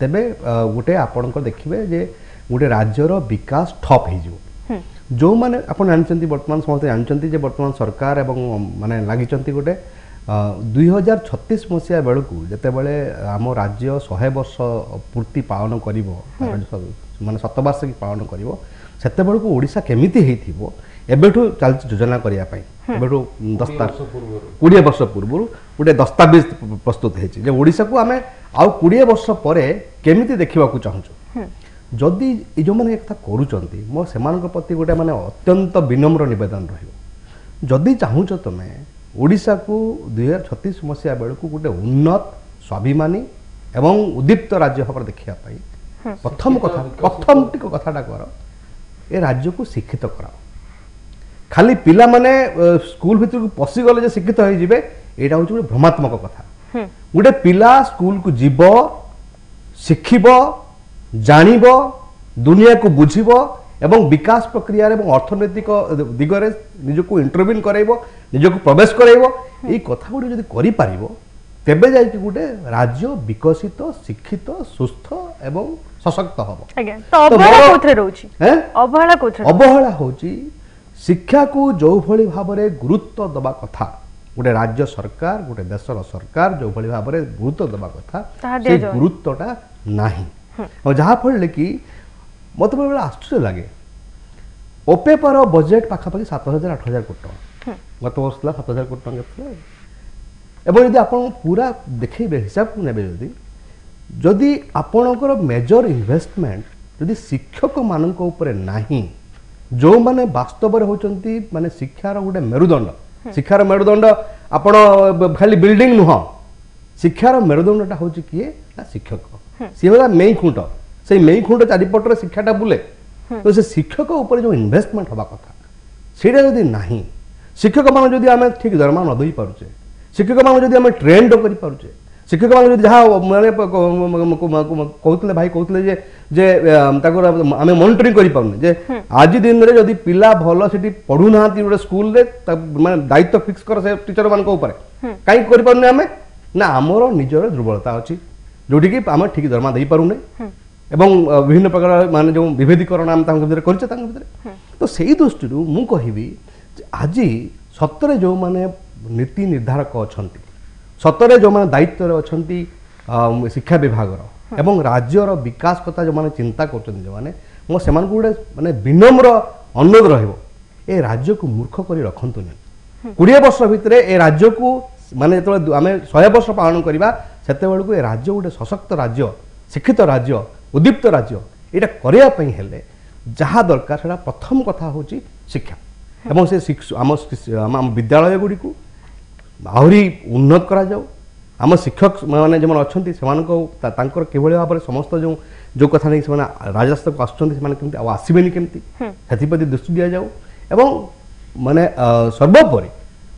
तेबे गोटे आपणकर देखिबे जे गोटे राज्यर विकास ठप हो जो मैंने आप जानते बर्तमान समस्त जानते बर्तमान सरकार एवं माने लगी गोटे 2036 मसीहा बेलू जिते बड़े आम राज्य 100 वर्ष पूर्ति पालन कर माने शतवार्षिकी पालन कर सेते बेलू ओडिशा केमिति हेइथिबो एबेठू चल योजना करने 20 वर्ष पूर्व गोटे दस्तावेज प्रस्तुत होती ओडिशा को आम आउ 20 वर्ष पर केमिति देखा चाहूँ जदि जो मैंने एक करूँ मो से प्रति गोटे माने अत्यंत विनम्र नवेदन रही चाहूँ तुम ओडिशा को 2036 मसीहा बेलू गोटे उन्नत स्वाभिमानी एवं उद्दीप्त राज्य भाव देखापी प्रथम कथाटा कर ए राज्य को शिक्षित कराओ खाली पिला माने स्कूल भीतर को पशिगले शिक्षित हो जाए यहाँ हूँ गोटे भ्रमात्मक कथा गोटे पिला स्कूल को जीव शिखब जानिब दुनिया को बुझिब एवं विकास प्रक्रिया एवं अर्थनैतिक दिगरे निजक इंटरव्यून कराइब निजक प्रवेश कराइब ये कथा गुड़ी जब कर तेबे जाइए गोटे राज्य विकसित शिक्षित सुस्थ एवं सशक्त हम अवहेला हूँ शिक्षा को जो भली भाव में गुरुत्व दबा कथा गोटे राज्य सरकार गोटे देशर सरकार जो भली भाव में गुरुत्व दबा कथा से गुरुत्वटा नहीं और जहाँ फल कि मत बेले आश्चर्य लगे ओपे पर बजेट पाखापाखि 7,000-8,000 कोटी टका गत वर्ष 7,000 कोटी टका एवं आप पूरा देखेबे हिसाब को नेबे जदि आपणकर मेजर इन्वेस्टमेंट जदि शिक्षक मान नहीं जो माने वास्तव में होचंती माने शिक्षार गोटे मेरुदंड शिक्षार मेरुदंड आपण खाली बिल्डिंग नुह शिक्षार मेरुदंडटा हूँ किए ना शिक्षक सी होला मेई खुंट से मेई खुंट चारिपटर शिक्षाटा बुले तो से शिक्षक ऊपर जो इन्वेस्टमेंट हवा कथा सेटा जदि नहीं शिक्षक मान जदि आम ठीक दरमा न दई पारुचे शिक्षक मान जदि आम ट्रेंड कर पारुचे शिक्षक मान जदि जहाँ माने कहते भाई कहते जे आम मॉनिटरिंग कर पारुने जे आज दिन में जदि पिला भल से पढ़ू ना गोटे स्कूल माने दायित्व फिक्स कर से टीचर मान कहीं कर पारुने आम ना आमर निजर दुर्बलता अच्छी जोटी कि आम ठीक दरमा दे पारुने एवं विभिन्न प्रकार मान जो विभेदीकरण आम कर तो से दृष्टि मु कहि आज सतरे जो माने नीति निर्धारक अच्छा सतरे जो माने दायित्व अच्छा शिक्षा विभाग एवं राज्यर विकास कथा जो माने चिंता कर जो माने मो से गोटे माने विनम्र अनुरोध रहिबो ए राज्य को मूर्ख कर रखंतु नहीं 20 वर्ष भितर ए राज्य को माने जो आम 100 वर्ष पालन करवा सेते बेलू ए राज्य गोटे सशक्त राज्य शिक्षित राज्य उद्दीप्त राज्य यहाँ करने जहाँ दरकार से प्रथम कथा हूँ शिक्षा एवं से आम विद्यालय गुड़ी को आहरी उन्नत करा जाओ आम शिक्षक मैंने जो अच्छा से किभली भाव में समस्त जो जो कथा नहीं से राजस्व को आसुँच आसबेनि केमती से दृष्टि दि जाऊ एवं माने सर्वोपरि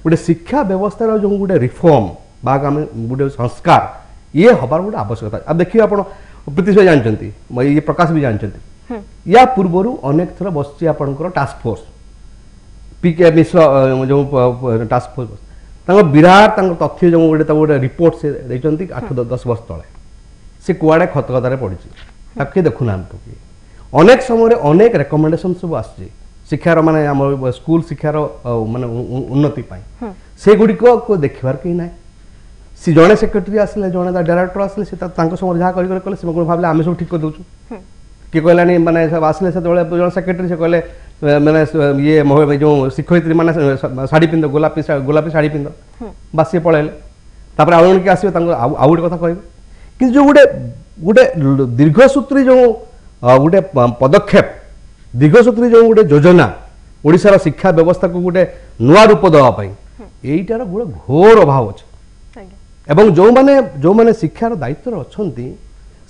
गोटे शिक्षा व्यवस्था जो गोटे रिफॉर्म बा गोटे संस्कार ये हबार गोटे आवश्यकता अब देखिए आप प्रीति भाई जानते ये प्रकाश भी जानते या पूर्वर अनेक थर बस आपंकर टास्क फोर्स पीके मिश्र जो टास्क फोर्स विराट तथ्य जो गोटे गोटे रिपोर्ट से देखते 8-10 वर्ष तले से कुआड़े खतखतार पड़ी किए देखुना अनेक समय अनेक रेकमेंडेशन सब आसी शिक्षार माने आम स्कूल शिक्षार माने उन्नति से गुड़िक को देखबार कहीं ना सी जड़े सेक्रेटरी आसिले जड़े डायरेक्टर आसिले से समय जहाँ कले से भाविले आम सब ठीक कर दूँ किए कहलानी माने सब आसिले से जड़े सेक्रेटरी से कहले माने ये जो शिक्षयित्री माने शाढ़ी पिंध गोलापी शाढ़ी पिंध बास सी पलैले तापर आउ जन के आसवे आउ गोटे कथा कह कि जो गोटे गोटे दीर्घसूत्री जो गोटे पदक्षेप दीर्घसूत्री जो गोटे योजना ओडिशार शिक्षा व्यवस्था को गोटे नुआ रूप देवाई यहीटार गोटे घोर अभाव अच्छे एवं जो माने शिक्षार दायित्व अच्छा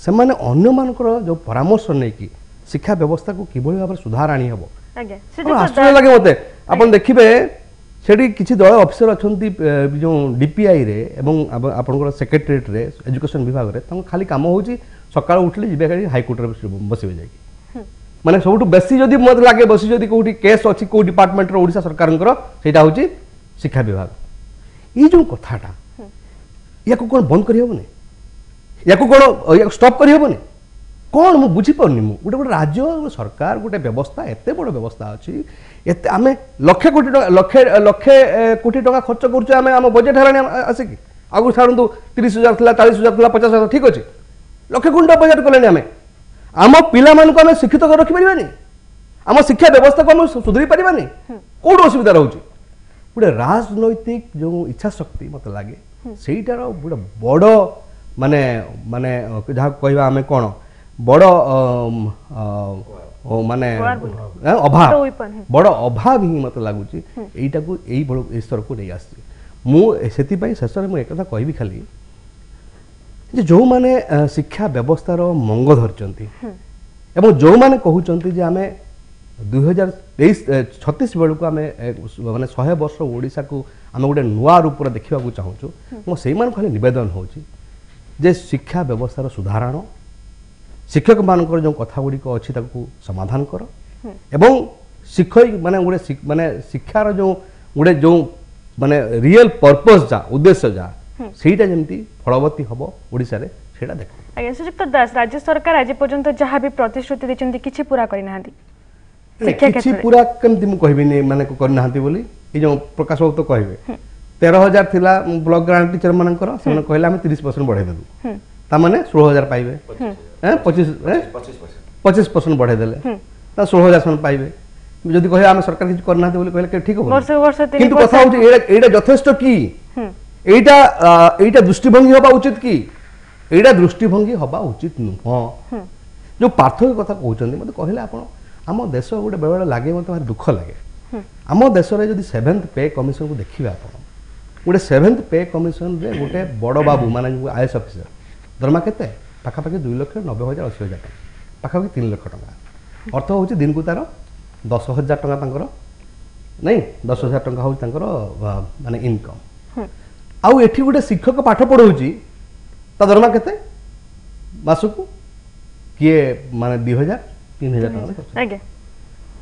से माने अन्य मानकर जो परामर्श नहीं कि शिक्षा व्यवस्था को किभली भाव सुधार आनी हम आश्चर्य लगे मते आप देखिए सेठी किसी दल अफिसर अच्छा जो डीपीआई रे एवं आपनकर सेक्रेटेरिएट रे एजुकेशन विभाग रे खाली काम होची सकाळ उठले जिबे खाली हाईकोर्ट रे बसिबे जाई माने सबटु बेसी जदि मत लागे बसी जदि कोठी केस अछि को डिपार्टमेंट रो ओडिशा सरकारनकर सेटा होची शिक्षा विभाग ई जो कथाटा या को कोन बंद करि होबने या को कोन स्टॉप करि होबने कौन मु बुझी पारनी मु गोटे गोटे राज्य सरकार गोटे व्यवस्था एते बड़ व्यवस्था अच्छी एते आमे लक्षे कोटी टका खर्च करूचे आमे आम बजेट हेलानी आसिक आगु छाड़ू 30,000 थिला 40,000 थिला 50,000 ठीक अच्छे लक्षे कोटी टका बजेट कले आमे आम पिला मानक आमे शिक्षित कर रखि परिबानी आम शिक्षा व्यवस्था को आम सुधरी परिबानी कोड असुविधा रहउची गोटे राजनैतिक जो इच्छा शक्ति मत लगे सेटार गोटे बड़ माने माने जहाँ कहवा आमे कौन बड़ माने अभाव बड़ अभाव ही मत लगुच यहीटा को यही स्तर को नहीं आसी मुझे शेष में एक कथा कहबी खाली जे जो माने शिक्षा व्यवस्थार मंग धरचंती एवं जो माने कहउचंती जे आमे 2023-36 बेलू को आमे माने 100 वर्ष ओडिशा को आमे गोटे नुआ रूप देखा चाहूँ मो से खाली निवेदन होची जे शिक्षा व्यवस्थार सुधारण शिक्षक मानकर जो कथा गुड़िक अच्छी समाधान कर एवं शिक्षक माने गोटे माने शिक्षार जो गोटे जो माने रियल पर्पस जा उद्देश्य जा सेटा जमती फलवती हम ओडिशा रे सेटा देख आज्ञा सुजुक्त दास राज्य सरकार आज पर्यंत जहाँ भी प्रतिश्रुति देछन्ती किछि पूरा करि नाहंती शिक्षा किछि क्षेत्र पूरा केमती मु कहबिनी माने करि नाहंती बोली ए जो प्रकाश बाबू तो कहबे 13,000 थिला ब्लॉक ग्रांट टीचर मानकर से कहले हम 30% बढ़ाई देलु ता माने 16,000 पाइबे 25% बढ़ाई देले ता 16,000 सन पाइबे जदि कहे आम सरकार किछि करना बोली कहले ठीक हो वर्ष वर्ष किंतु कथा होछि एटा यथेष्ट की एटा दृष्टिभंगी हबा उचित की एटा दृष्टिभंगी हबा उचित नुह जो पार्थक्य कथा कहउछन्ती मते कहले आपण आम देश गोटे बेले बेले लगे मत भारी दुख लगे आम देश में जब 7th पे कमिशन को देखिए आप गोटे 7th पे कमिशन रे गोटे बड़ बाबू माने आईएएस ऑफिसर दरमा केते पाखापाखि 2,90,80,000 पाखापाखि 3 लाख टका अर्थ हूँ दिन को तार 10,000 टका तांकर नहीं 10,000 टका हूँ तांकर माने इनकम आउ एठी गोटे शिक्षक पाठ पढ़ाऊँगी ता दरमा केते मासकू किए माने 2,000-3,000 टका आज्ञा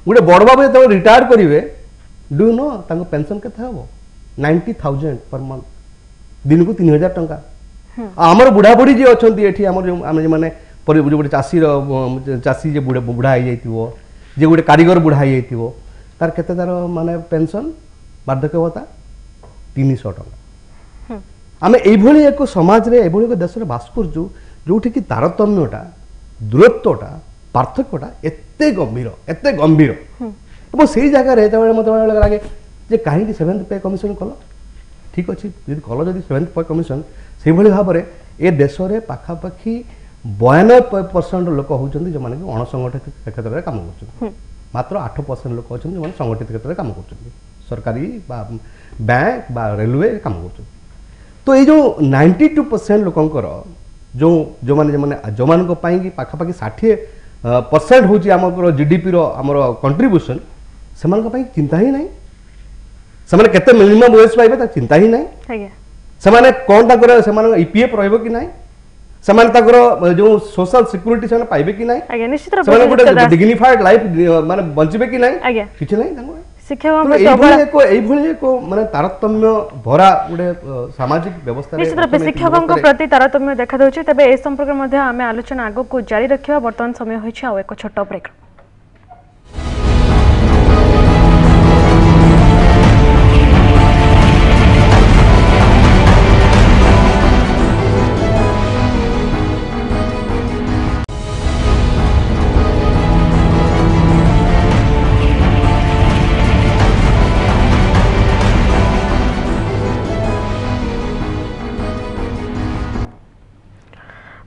गोटे बड़ बाबू जो रिटायर करेंगे डू नो पेंशन के हम 90,000 पर मंथ दिन को 3,000 टका आमर बुढ़ा बुढ़ी जी अच्छा ये आम मैंने गोटे चाषी जे बुढ़ा हो जाइए जे गोटे कारीगर बुढ़ा हो जाइए तार केते तार माने पेंशन बार्धक्य भत्ता 300 टका आम यही एक समाज रे एभली एक देश में बास करछु जोठी कि तारतम्यटा दूरत्वटा पार्थक्यटा एते गंभीर और से जगह मत लगे जे कहीं 7th पे कमिशन कल ठीक अच्छे जब कल जब 7th पे कमिशन से भाव में ए देश में पाखापाखि 92% लोक होती जो मैंने अणसंगठित क्षेत्र में कम कर मात्र 8% लोक अच्छा जो संगठित क्षेत्र में कम कर सरकारी बैंक रेलवे कम कर तो ये जो 92% लोकंकर जो मैंने जो मान पाखापाखि 60% हूँ आम जीडीपी आमर कंट्रीब्यूशन से चिंता ही नहीं से केते मिनिमम वेज पाइबे चिंता ही नहीं से कौन से ईपीएफ रहिबो कि नहीं से जो सोशल सिक्योरिटी से पाइबे कि नहीं से गोटे डिग्निफाइड लाइफ माने बंचिबे कि नहीं किछ नहीं शिक्षक माने तारतम्य भरा गोटे सामाजिक व्यवस्था निश्चित रूप शिक्षकों प्रति तारतम्य देखा दउछि तबे ए संपर्क मध्ये आमे आलोचना आगो को जारी रखिबा वर्तमान समय होइछि आ एक छोट ब्रेक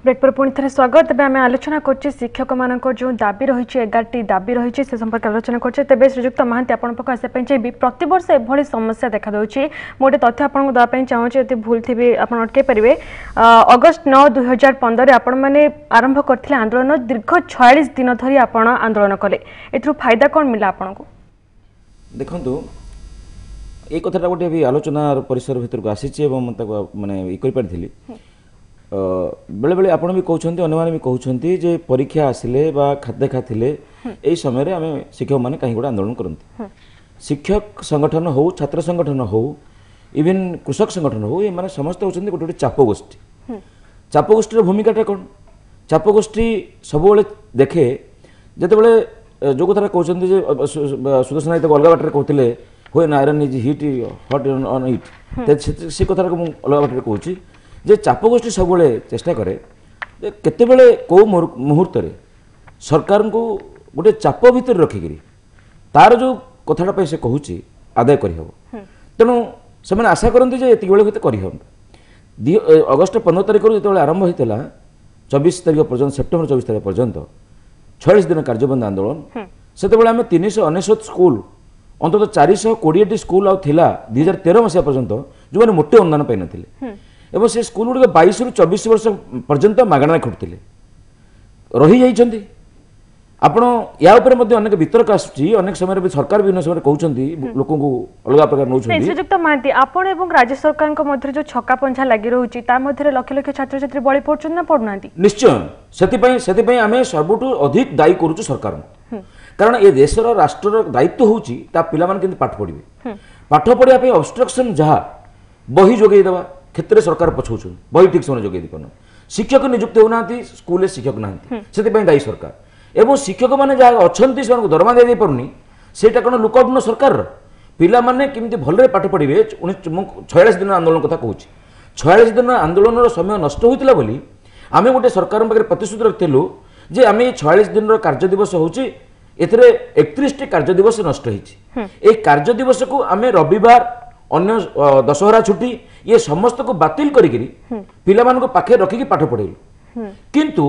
ब्रेक पर पुणी थे स्वागत तेज आम आलोचना कर शिक्षक मान जो दाबी रही 11टी दाबी रही से संपर्क आलोचना कर तेज श्रीजुक्त महांती आपण पाक आसा चाहिए प्रत वर्ष एभली समस्या देखा दूसरी गोटे तथ्य आपको देवाई चाहूँगी यदि भूल थी आप अटकई पारे अगस्ट 9 2015 आपण मैंने आरंभ करते आंदोलन दीर्घ 46 दिन धरी आप आंदोलन कले फायदा कौन मिला आपन को देखो ये कथाटा गोटे भी आलोचना परिसर भीतर को आसी माने ये बेले बेले आपण भी कहते अन्य भी कहते जे परीक्षा आसिले बा खाद्य खाते यही समय आम शिक्षक मैंने कहीं गोटे आंदोलन करते शिक्षक संगठन हो छात्र संगठन हो इवन कृषक संगठन हो ये समस्त होती गोटे गोटे चाप गोष्ठी भूमिकाटा कौन ଚାପଗୋଷ୍ଠୀ ସବୁବେଳେ ଦେଖେ ଯେତେବେଳେ ଯେଉଁ କଥାଟା କହୁଛନ୍ତି ଯେ ସୁଦର୍ଶନ ଭାଇ ତାକୁ ଅଲଗା ବାଟରେ କହୁଥିଲେ ହୁଏ ନା iron is hit hot on hit ସେ କଥାଟାକୁ ମୁଁ ଅଲଗା ବାଟରେ କହୁଛି ଯେ ଚାପଗୋଷ୍ଠୀ ସବୁବେଳେ ଚେଷ୍ଟା କରେ ଯେ କେତେବେଳେ କେଉଁ ମୁହୂର୍ତ୍ତରେ ସରକାରଙ୍କୁ ଗୋଟେ ଚାପ ଭିତରେ ରଖିକିରି ତାର ଯେଉଁ କଥାଟା ପାଇଁ ସେ କହୁଛି ଆଦାୟ କରିହେବ ତେଣୁ ସେମାନେ ଆଶା କରନ୍ତି ଯେ ଏତିକି ବେଳେ ହୁଏତ କରିହେବ ଅଗଷ୍ଟ 15 ତାରିଖରୁ ଯେତେବେଳେ ଆରମ୍ଭ ହୋଇଥିଲା 24 ତାରିଖ ପର୍ଯ୍ୟନ୍ତ ସେପ୍ଟେମ୍ବର 24 ତାରିଖ ପର୍ଯ୍ୟନ୍ତ 46 ଦିନ କାର୍ଯ୍ୟବନ୍ଦ ଆନ୍ଦୋଳନ ସେତେବେଳେ ଆମେ 399 ସ୍କୁଲ ଅନ୍ତତଃ 420ଟି ସ୍କୁଲ ଆଉ ଥିଲା 2013 ମସିହା ପର୍ଯ୍ୟନ୍ତ ଯେଉଁମାନେ ମୋଟେ ଅନୁଦାନ ପାଇନଥିଲେ ଏବଂ ସେ ସ୍କୁଲ ଗୁଡ଼ିକ 22ରୁ 24 ବର୍ଷ ପର୍ଯ୍ୟନ୍ତ ମାଗଣାରେ ଖଟୁଥିଲେ ରହିଯାଇଛନ୍ତି ଆପଣ ୟା ଉପରେ ମଧ୍ୟ ଅନେକ ବିତର୍କ ଆସୁଛି ଅନେକ ସମୟରେ ବି ସରକାର ବିଭିନ୍ନ ସମୟରେ କହୁଛନ୍ତି ଲୋକଙ୍କୁ ଅଲଗା ପ୍ରକାର ନେଉଛନ୍ତି ଶ୍ରୀଯୁକ୍ତ ମହାନ୍ତି ଆପଣ ଏବଂ ରାଜ୍ୟ ସରକାରଙ୍କ ମଧ୍ୟରେ ଯେଉଁ ଛକା ପଞ୍ଝା ଲାଗି ରହୁଛି ତା ମଧ୍ୟରେ ଲକ୍ଷ ଲକ୍ଷ ଛାତ୍ରଛାତ୍ରୀ ବଳି ପଡୁଛନ୍ତି ନା ପଡୁନାହାନ୍ତି ନିଶ୍ଚୟ ସେଥିପାଇଁ ଆମେ ସବୁଠୁ ଅଧିକ ଦାୟୀ କରୁଛୁ ସରକାରଙ୍କୁ କାରଣ ଏ ଦେଶର ରାଷ୍ଟ୍ରର ଦାୟିତ୍ୱ ହେଉଛି ତା ପିଲାମାନେ କେମିତି ପାଠ ପଢ଼ିବେ ପାଠ ପଢ଼ିବା ପାଇଁ ଅବଷ୍ଟ୍ରକ୍ସନ୍ ଯାହା ବହି ଯୋଗାଇ ଦେବା କ୍ଷେତ୍ରରେ ସରକାର ପଛଉଛନ୍ତି ବହି ଠିକ୍ ସମୟରେ ଯୋଗାଇ ଦେଇପାରୁନ ଶିକ୍ଷକ ନିଯୁକ୍ତି ହେଉନାହାନ୍ତି ସ୍କୁଲରେ ଶିକ୍ଷକ ନାହାନ୍ତି ସେଥିପାଇଁ ଦାୟୀ ସରକାର ଏବଂ ଶିକ୍ଷକମାନେ ଯାହା ଅଛନ୍ତି ସେମାନଙ୍କୁ ଦରମା ଦିଆଯାଇପାରୁନି ସେଇଟା କ'ଣ ଲୁକଆଉଟ୍ ସରକାରର ପିଲାମାନେ କେମିତି ଭଲରେ ପାଠ ପଢ଼ିବେ ମୁଁ 46 ଦିନ ଆନ୍ଦୋଳନ କଥା କହୁଛି 46 ଦିନ ଆନ୍ଦୋଳନର ସମୟ ନଷ୍ଟ ହୋଇଥିଲା ବୋଲି ଆମେ ଗୋଟେ ସରକାରଙ୍କ ପାଖରେ ପ୍ରତିଶ୍ରୁତି ରଖିଥିଲୁ ଯେ ଆମେ 46 ଦିନର କାର୍ଯ୍ୟ ଦିବସ ହେଉଛି ଏଥିରେ 31ଟି କାର୍ଯ୍ୟ ଦିବସ ନଷ୍ଟ ହେଇଛି এই କାର୍ଯ୍ୟ ଦିବସକୁ ଆମେ ରବିବାର ଅନ୍ୟ ଦଶହରା ଛୁଟି ଇଏ ସମସ୍ତକୁ ବାତିଲ କରିକିରି ପିଲାମାନଙ୍କୁ ପାଖରେ ରଖିକି ପାଠ ପଢ଼େଇଲୁ କିନ୍ତୁ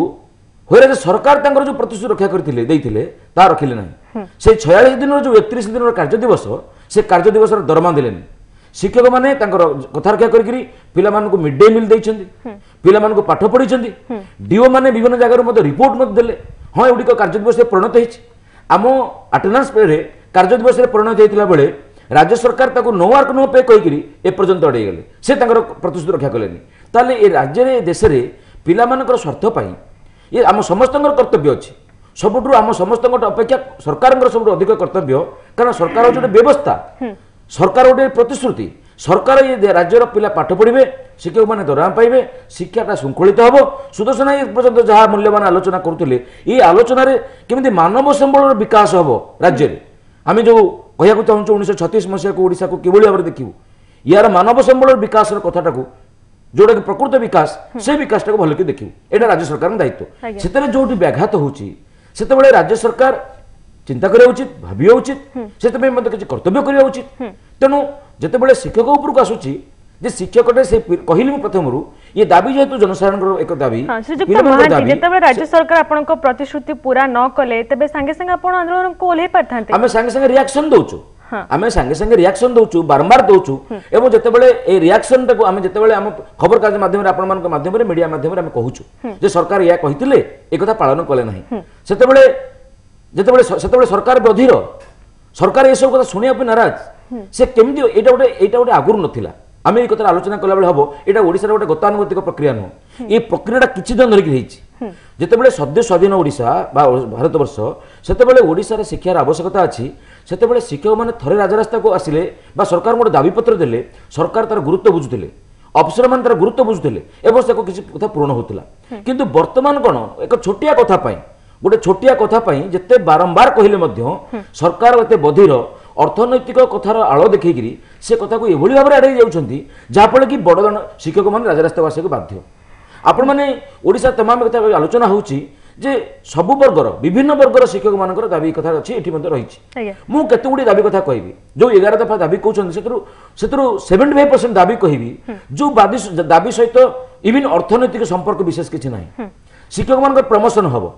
ହୁଏରେ ଯେ ସରକାର ତାଙ୍କର ଯେଉଁ ପ୍ରତିଶ୍ରୁତି ରକ୍ଷା କରିଥିଲେ ଦେଇଥିଲେ ତାହା ରଖିଲେ ନାହିଁ সেই 46 ଦିନର ଯେଉଁ 31 ଦିନର କାର୍ଯ୍ୟ ଦିବସ ସେ କାର୍ଯ୍ୟ ଦିବସର ଦରମା ଦେଲେନି ଶିକ୍ଷକମାନେ ତାଙ୍କର କଥା ରକ୍ଷା କରିକିରି ପିଲାମାନଙ୍କୁ ମିଡ୍ ଡେ ମିଲ୍ ଦେଇଛନ୍ତି ପିଲାମାନଙ୍କୁ ପାଠ ପଢ଼େଇଛନ୍ତି ଡିଓ ମାନେ ବିଭିନ୍ନ ଜାଗାରୁ ମଧ୍ୟ ରିପୋର୍ଟ ମଧ୍ୟ ଦେଲେ ହଁ ଏଗୁଡ଼ିକ କାର୍ଯ୍ୟ ଦିବସରେ ପରିଣତ ହେଇଛି ଆମ ଆଟେଣ୍ଡାନ୍ସ ପେରେ କାର୍ଯ୍ୟ ଦିବସରେ ପରିଣତ ହେଇଥିଲା ବେଳେ ରାଜ୍ୟ ସରକାର ତାକୁ नो ୱାର୍କ नो पे କହିକିରି ଏପର୍ଯ୍ୟନ୍ତ ଅଡ଼େଇଗଲେ ସେ ତାଙ୍କର ପ୍ରତିଶ୍ରୁତି ରକ୍ଷା କଲେନି ତାହେଲେ ଏ ରାଜ୍ୟରେ ଏ ଦେଶରେ ପିଲାମାନଙ୍କର ସ୍ୱାର୍ଥ ପାଇଁ ये आम समस्त कर्तव्य अच्छी सबुठ आम समस्त अपेक्षा सरकार सब अधिक कर्तव्य कारण सरकार गोटे व्यवस्था सरकार गोटे प्रतिश्रुति सरकार ये राज्यर पिला पाठ पढ़े शिक्षक मैंने दरमा पाइबे शिक्षाटा शृंखलित हम सुदर्शन पर्यटन जहाँ मूल्यवान आलोचना करुले ये आलोचन केमी मानव संबल विकास हम राज्य में आम जो कह चाहूँ 1936 मसीहा को ओडिशा को किभली भाव देखू यार मानव संबल विकास कथाटा को जोटा कि प्रकृत विकास से विकास भल कि देखू यहाँ राज्य सरकार दायित्व से जो व्याघात होते राज्य सरकार चिंता करा उचित भाविया उचित से किसी कर्तव्य करवा उचित तेणु जिते शिक्षक उपरक आसूची जे शिक्षकटे से कहली प्रथम ये दाबी जेहेतु जनसाधारण एक दाबी राज्य सरकार आपन प्रतिश्रुति पूरा न कले तबे संगे संगे आपण आंदोलन को ओल्हे पारथांते आमे संगे संगे रिएक्शन दउछु आमे संगे संगे रिएक्शन दउछु बारंबार दउछु एवं जेतेबेले ए रिएक्शन ताको आमे जेतेबेले हम खबर कागज माध्यम रे आपण मानक माध्यम रे मीडिया माध्यम रे हम कहूछु जे सरकार या कहितिले ए कथा पालन कले नाही सेतेबेले जेतेबेले सरकार बधिर सरकार ए सब कथा सुनिया पे नाराज से केमदी एटा गोटे आगुर नथिला आम ये कथा आलोचना कला बेले हम यहाँ ओडिशा गोटे गतानुगतिक प्रक्रिया नुह ये प्रक्रिया किसी दिन धरिकी जितेबाला सद्य स्वाधीन ओडिशा भारत वर्ष से ओडिशा रे शिक्षार आवश्यकता अच्छी से शिक्षक मैंने थे राजरास्ता को आसिले सरकार गोटे दाबीपत्र देले सरकार तार गुरुत्व बुझुते अफिसर मैंने तार गुरुत्व बुझुते एवं किसी कथा पूर्ण होता किंतु वर्तमान कौन एक छोटिया कथा गोटे छोटिया कथा जिते बारंबार कहले सरकार एत बधिर अर्थनैतिक कथार आड़ देखिकी से कथा को यह भाव में आड़े जाफल कि बड़ जन शिक्षक मैंने राजरास्ता आसक बाध्य आपण मैंने ओडिशा तमाम कथा आलोचना होची जे सबु वर्गर विभिन्न वर्गर शिक्षक मानकर दाबी कथा अच्छी ये रही मु केते गुडी दाबी कथा कहबी जो 11 दफा दाबी कहउछन सेतरु 75% दाबी कहबी जो दाबी सहित इवन अर्थनैतिक संपर्क विशेष किछि नाही शिक्षक मानकर प्रमोशन हबो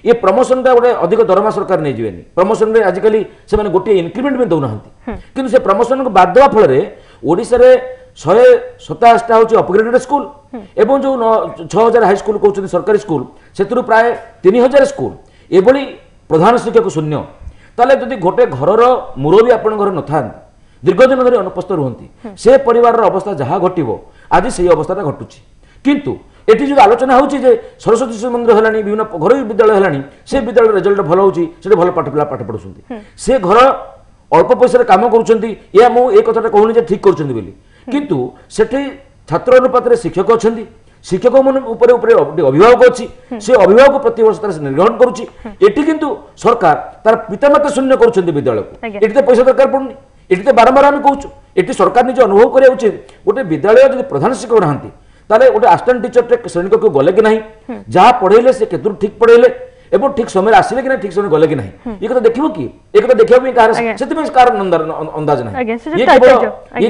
ये प्रमोशन टा गोटे अधिक दरमा सरकार नहीं जीवेनी प्रमोशन रे आजिकली से माने गोटे इंक्रीमेंट में दउना हंती किंतु से प्रमोशन को बाद देवा फल रे ओडिसा रे 127 टा होची अपग्रेडेड स्कूल एवं जो 6000 हाई स्कूल कहउछन सरकारी स्कूल सेतरु प्राय 3000 स्कूल एबोली प्रधान शिक्षक शून्य ताले जदि गोटे घरर मुरबी आपण घर न थान दीर्घ दिन धरि अनुपस्थित रहंती से परिवार रो अवस्था जहा घटिबो आज सेही अवस्थाटा घटुची किंतु एटी जो आलोचना होची जे सरस्वती शिशु मंदिर हलानी विभिन्न घर विद्यालय हलानी से विद्यालय रिजल्ट भल होची से भल पाठ पढ़ुछंती से घर अल्प पैसा रे काम करूछंती या मु ए कथाटा कहूनी जे ठीक करूछंती बोली किंतु सेठी छात्र अनुपात रे शिक्षक अछंती शिक्षक अभिभावक अच्छी से अभिभावक प्रति वर्ष तार निर्ग्रहण करुच्ची एटी किंतु सरकार तार पितामाता शून्य कर विद्यालय को ये तो पैसा दरकार पड़नी ये तो बारंबार आम कहूँ ये सरकार निजे अनुभव करा उचित गोटे विद्यालय जो प्रधान शिक्षक ना ताले गोटे असिस्टेंट टीचर श्रेणी को गले कि ना जहाँ पढ़ेले से केतु ठीक पढ़ेले एवं ठीक समय आसिले कि ना ठीक समय गले कि ना ये कथा देखिबो कि ये कथा देखिबो भी कार सेति कार अंदाज ना ये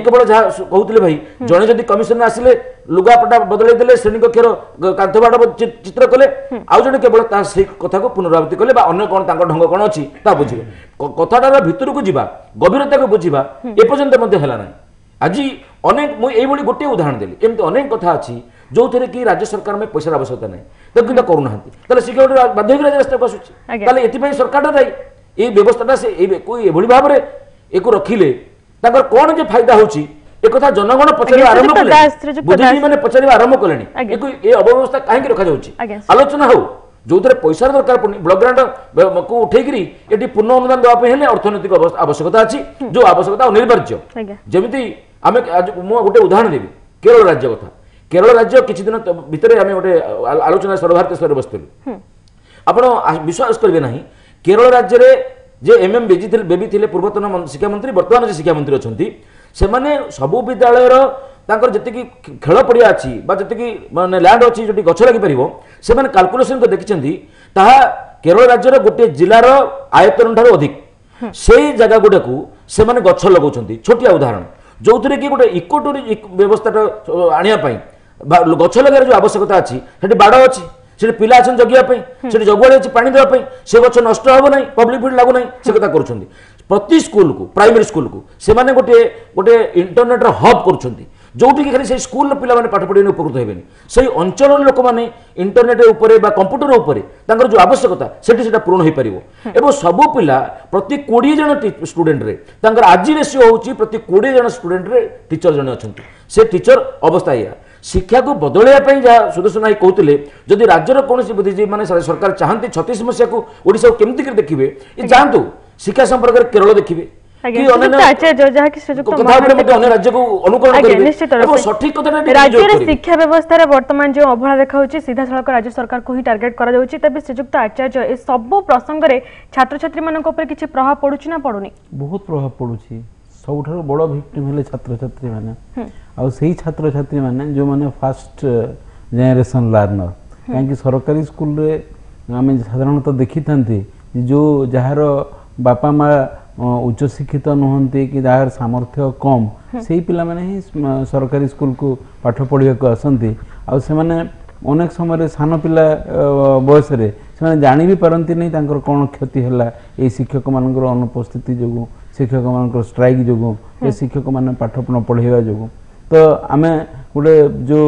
केवल जहाँ कहते भाई जड़े जदि कमिशनर आसिले लुगापटा बदल देले श्रेणी कक्षर कांथबाट चित्र कले आउ जड़े केवल कथा को पुनरावृत्ति कले अन्य कौन ढंग कौन अच्छी बुझे कथाटार भितर को जा गभीरता को बुझा एपर्यंत है ना आज अनेक मुझे गोटे उदाहरण देली एमती अनेक कथा अच्छी जो थे कि राज्य सरकार में पैसा आवश्यकता नहीं तो कि करूना शिक्षक बाध्य राज्य रास्ता को आसुच्छी सरकार दायी ये व्यवस्था से भाव में एक रखिले कौन जो फायदा होची एक कथा जनगण पचार आरंभ कले बुद्धिजीवी मैंने पचार आरंभ कले ये अव्यवस्था कहीं रखा जाऊँगी आलोचना हो जो पैसा दरकार पड़नी ब्लॉक ग्रांट को उठेकरी ये पूर्ण अनुदान देवाई अर्थनैतिक आवश्यकता अच्छी जो आवश्यकता अनिवार्य जमी आम गोटे उदाहरण देवी केरल राज्य कथा केरल राज्य किसी दिन भितर आम गोटे आलोचना सर्वभारतीय स्तर बसलु आपड़ विश्वास करेंगे ना केरल राज्य में जे एम बेबी थे पूर्वतन शिक्षा मंत्री बर्तमान जो शिक्षा मंत्री अच्छा से सबु विद्यालय जी खेल पड़िया अच्छी जी मानने लैंड अच्छी जो गच लगी से काल्कुलेसन को देखिं केरल राज्यर गोटे जिलार आयतन ठार अधिक से जगह गुड़ा से गच लगाउछंती छोटिया उदाहरण जो थे कि गोटे इको टूरिज्म व्यवस्था आने गच लगे जो आवश्यकता अच्छी से बाड़ अच्छी से पिला अच्छे जगियापी से जगुआड़ी अच्छी पानी देवाई से गच नष्ट हे ना पब्लिक फील्ड लगुना से कथा कर प्रति स्कूल को प्राइमरी स्कूल को से गोटे गोटे इंटरनेट हब कर जोटि खाली से स्कूल पिला पाठ पढ़े उपकृत हेबेनी से अंचल लोक मैंने इंटरनेट उपरे बा कंप्यूटर उपरे जो आवश्यकता से पूर्ण हो पार एवं सबू पिला प्रति 20 जन स्टूडेंट रे आज रेसियो होची प्रति 20 जन स्टूडेंट रे टीचर जन अच्छा से टीचर अवस्था या शिक्षा को बदलवाई जहाँ सुदर्शन नायक कहते जदि राज्यर कौन बुद्धिजीवी मैंने सरकार चाहती 36 समस्या को ओडिशा को केमती देखिए ये जातु शिक्षा संपर्क में केरल देखिए शिक्षा व्यवस्था वर्तमान जो अवहेला देखा सीधा सड़क राज्य सरकार को ही टार्गेट करा श्रीजुक्त आचार्य ए सब प्रसंग में छात्र छात्री मान किसी प्रभाव पड़ुछि ना पड़ुनी बहुत प्रभाव पड़ुछि सबुठ बड़ भिक्टिम हेले छात्र छात्री माने आ सेही छात्र छात्री माने जो माने फर्स्ट जेनरेशन लर्नर कहीं सरकारी स्कूल रे आम साधारणतः देखी था जो जार बापा माँ उच्च शिक्षित नुहति कि जार सामर्थ्य कम से पिला माने ही सरकारी स्कूल को पाठ पढ़ा को आसती अनेक समय सान पिला बयस से जानी भी पारती नहीं कौन क्षति है ये शिक्षक मान अनुपस्थिति जो शिक्षक मान स्ट्राइक जो शिक्षक मान पाठ न पढ़ेवा जो तो आम गोटे जो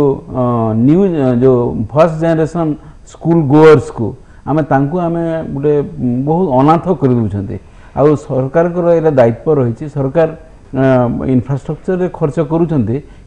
न्यू जो फर्स्ट जेनरेशन स्कूल गोअर्स को आम गोटे बहुत अनाथ कर दूसरी आ सरकार को दायित्व रही सरकार इंफ्रास्ट्रक्चर रे खर्च करुँच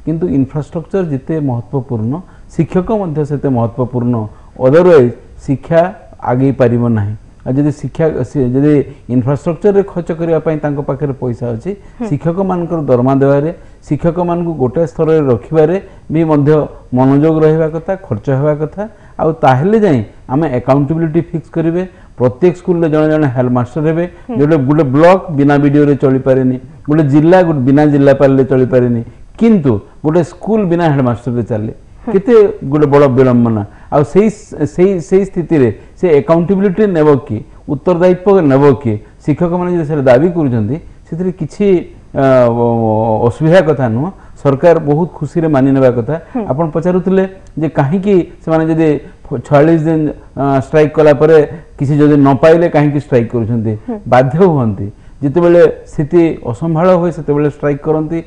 किंतु इंफ्रास्ट्रक्चर जिते महत्वपूर्ण शिक्षक से महत्वपूर्ण अदरवाइज शिक्षा आगे पार ना जदि शिक्षा जदि इंफ्रास्ट्रक्चर रे खर्च करने पाखे पैसा अच्छी शिक्षक मान दरमा देवारे शिक्षक मान गोटे स्तर में रखिबारे भी मनोयोग रहा कथा खर्च होगा कथा आउ ताहेले जाई आमे अकाउंटेबिलिटी फिक्स करेंगे प्रत्येक स्कूल रे जने जने हेडमास्टर हेबे जोटे गोटे ब्लॉक बिना वीडियो रे चली पारेनी गोटे जिला बिना जिलापाल चली पारेनी किंतु गोटे स्कूल बिना हेडमास्टर रे चले केते गोटे बड़ विलंबना आ से स्थिति रे से अकाउंटेबिलिटी नेब कि उत्तरदायित्व नेब कि शिक्षक मैंने जो दाबी कर किसी असुविधा कथा नुह सरकार बहुत खुशी रे मानि नेबा कथा आपण पचारुतले जे काहे कि से माने जदि 46 दिन स्ट्राइक कला परे किसी जदि न पाइले काहे कि स्ट्राइक करूछन्ते बाध्य होंती जिते बेले स्थिति असंभाळ होय सेते बेले स्ट्राइक करंती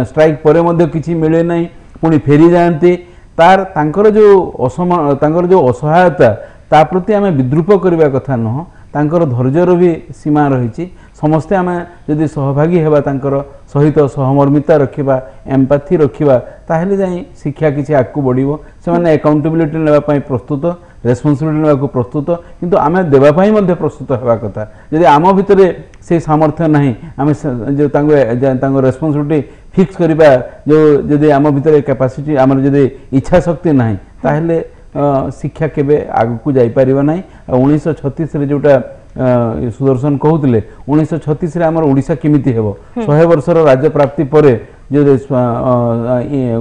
स्ट्राइक परे मध्ये किछि मिले नाही पुणी फेरी जाती तार तांकर जो असहायता ता प्रति आम विद्रूप करने कथा नुह तांकर धैर्यर भी सीमा रही समस्ते आम जदि सहभागी हेबा तांकर सहित सहमर्मिता रखिबा एम्पाथी रखिबा ताहेले जाई शिक्षा किछि आगु बढ़िबो से माने अकाउंटेबिलिटी नेबा पई प्रस्तुत रेस्पॉन्सिबिलिटी नेबाक प्रस्तुत किंतु आमे देबा पई मध्ये प्रस्तुत हेबा कथा यदि आम भितरे से सामर्थ्य नाही आमे जो तांगो रेस्पॉन्सिबिलिटी फिक्स करिबा जो यदि आम भितरे कैपेसिटी आमर यदि इच्छा शक्ति नाही ताहेले शिक्षा केबे आगु को जाई परिबा नाही 1936 रे जोटा सुदर्शन कहते 1936 रे आमर ओडिशा केमिति हेबो 100 वर्षर राज्य प्राप्ति परे जो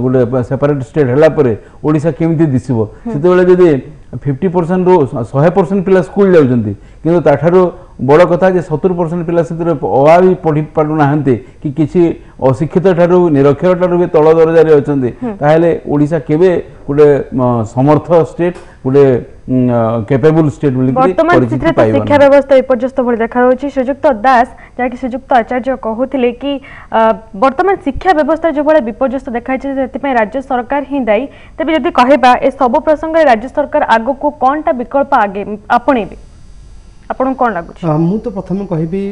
गोटे सेपरेट स्टेट है ओडिशा केमिति दिसिबो सेतेबेले जदि 50% रो 100% पिला स्कूल जाउछंती किंतु ताठारो बड़ कथा जे 70% पिला सेतरे अभावी पढ़ी पाडु नाहंती कि किछि अशिक्षित ठारू निरक्षर ठारू भी तळ दर्जारे अछंती ताहेले ओडिशा केबे गोटे समर्थ स्टेट गोटे कैपेबल स्टेट बोली वर्तमान चित्र शिक्षा व्यवस्था विपर्यस्त भली देखा होछि श्रीजुक्त दास जाकि श्रीजुक्त आचार्य कहूथिले कि वर्तमान शिक्षा व्यवस्था जो बळे विपर्यस्त देखाइ छै सेति पय राज्य सरकार ही दायी तबे यदि कहबा ए सब प्रसंग राज्य सरकार आगो को कोनटा विकल्प आगे आपणेबे आपन कोन लागु छै मु तो प्रथम कहबी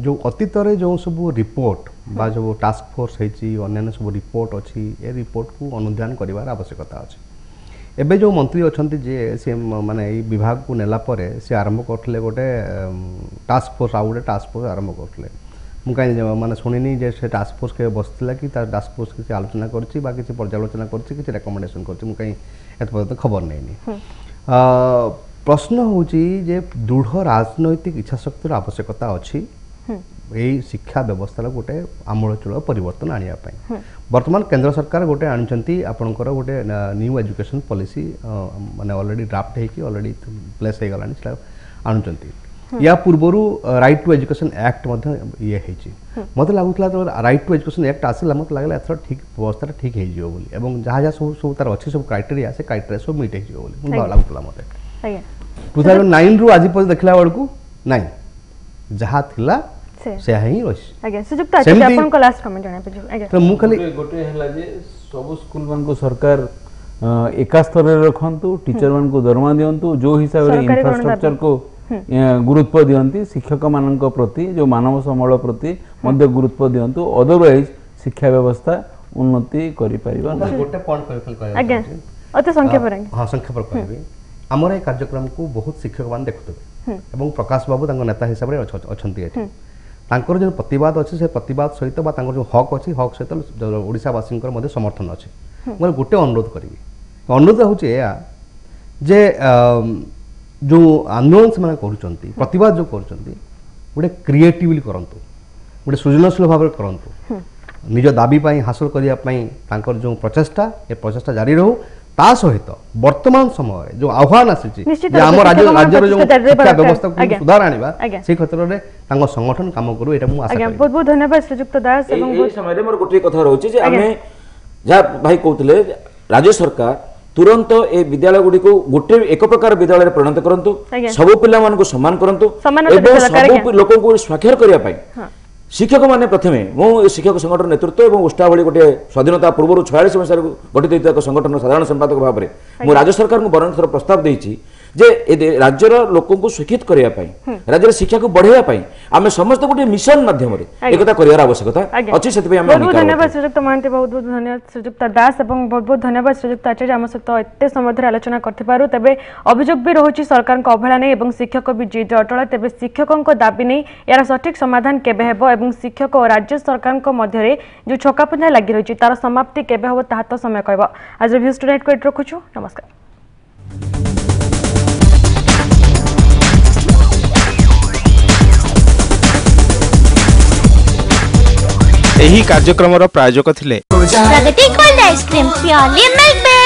जो अतीत रे जो सब रिपोर्ट बा जो टास्क फोर्स हेछि अन्य सब रिपोर्ट अछि ए रिपोर्ट को अनुध्यान करिवार आवश्यकता अछि एबे जो मंत्री अछंती जे से माने ई विभाग को नेला परे से आरंभ करथले गोटे टास्क फोर्स आउडे टास्क फोर्स आरंभ करथले मु काई माने सुनिनी जे से टास्क फोर्स के बसतला कि ता टास्क फोर्स के आलोचना करछि बा कि पर्यालोचना करछि कि रेकमेंडेशन करछि मु काई एत पर्यंत खबर नैनी प्रश्न होची जे दृढ़ राजनैतिक इच्छाशक्तिर आवश्यकता अछि यही शिक्षा व्यवस्था गोटे आमूलचूल परिवर्तन आनिया पई वर्तमान केंद्र सरकार गोटे आनिचंती आपनकर गोटे न्यू एजुकेशन पॉलिसी माने ऑलरेडी ड्राफ्ट है कि ऑलरेडी प्लेस हे गलानी छला आनुचंती या पूर्वरु राइट टू एजुकेशन एक्ट मध्ये ये हेची मते लागुतला तो राइट टू एजुकेशन एक्ट आसिला मते लागला एथर ठीक व्यवस्था ठीक हे जियो बोली एवं जहा जहा सब तार अछि सब क्राइटेरिया से क्राइटेरिया सब मीट हे जियो बोली मुन लागुतला मते आज्ञा 2009 रु आज पर देखला बडकू नाही जहा थिला से ही रही आज्ञा सुजुक्त अछि आपन को लास्ट कमेंट जाने पे आज्ञा तो मु खाली गोटे हला जे सब स्कूल मान को सरकार एका स्तर रे रखंतु टीचर मान को दरमा दियंतु जो हिसाब रे इंफ्रास्ट्रक्चर को गुरुत्व दियंती शिक्षक मान को प्रति जो मानव संबल प्रति मध्य गुरुत्व दियंतु अदरवाइज शिक्षा व्यवस्था उन्नति करि परिबा गोटे पॉइंट कहल आज्ञा अते संख्या पर हां संख्या पर कहबी हमर ए कार्यक्रम को बहुत शिक्षक मान देखुतबे एवं प्रकाश बाबू तांको नेता हिसाब रे अछंती एठी तांकर जो प्रतिवाद अछि से प्रतिवाद सहित बा तांकर जो हक अछि हक सहित ओडिसा वासिंकर मध्ये समर्थन अछि मोर गोटे अनुरोध करिवि अनुरोध होछि या जे जो आंदोलन से माने करूचंती प्रतिवाद जो करूचंती गोटे क्रिएटिवली करंतु गोटे सृजनशील भाव करंतु निज दाबी पई हासिल करिया पई तांकर जो प्रचेष्टा ए प्रचेष्टा जारी रहू ता सहित वर्तमान समय जो आह्वान आसी आम राज्य जो शिक्षा व्यवस्था को सुधार आनिबा से क्षेत्र रे तांको संगठन काम करू एटा मु आशा करी बहुत बहुत धन्यवाद श्रीजुक्त दास एवं ए समय रे मोर गोटे कथा रहउची जे आमे जा भाई कहतले राज्य सरकार तुरंत ए विद्यालय गुडी को गोटे एक प्रकार विद्यालय रे परिणत करंतु सब पिल्ला मान को सम्मान करंतु एवं सब लोक को स्वाक्षर करिया पाई शिक्षक माने प्रथमे मो शिक्षक संगठन नेतृत्व एवं उष्टा भली गोटे स्वाधीनता पूर्व 46 मसीह गठित होता एक संगठन साधारण संपादक भाव में मो राज्य सरकार को बरन थर प्रस्ताव देछि जे राज्यर लोकों को शिक्षित करिया पाई राज्यर शिक्षा को बढ़ाइया पाई आमे समस्त गोटे मिशन माध्यम रे एकता करियार आवश्यकता अछि सेति पे आमे बहुत धन्यवाद श्रीजुक्त महांती बहुत बहुत धन्यवाद श्रीजुक्त दास एवं बहुत बहुत धन्यवाद श्रीजुक्त आचार्य आम सहित एते समय आलोचना करथि पारु तबे अभियोग भी रहुछि सरकार को अवहेला नै एवं शिक्षक भी जिद अटल तबे शिक्षकों को दाबी नै यार सठिक समाधान केबे हेबो एवं शिक्षक और राज्य सरकार को मध्य रे जो छकापुंजा लागि रहिछि तार समाप्ति केबे हेबो ताहा तो समय कहबो आज रिव्यू स्टूडेंट को एट रखुछु नमस्कार। एही कार्यक्रम प्रायोजक थिले Pragati cold ice cream purely milk based.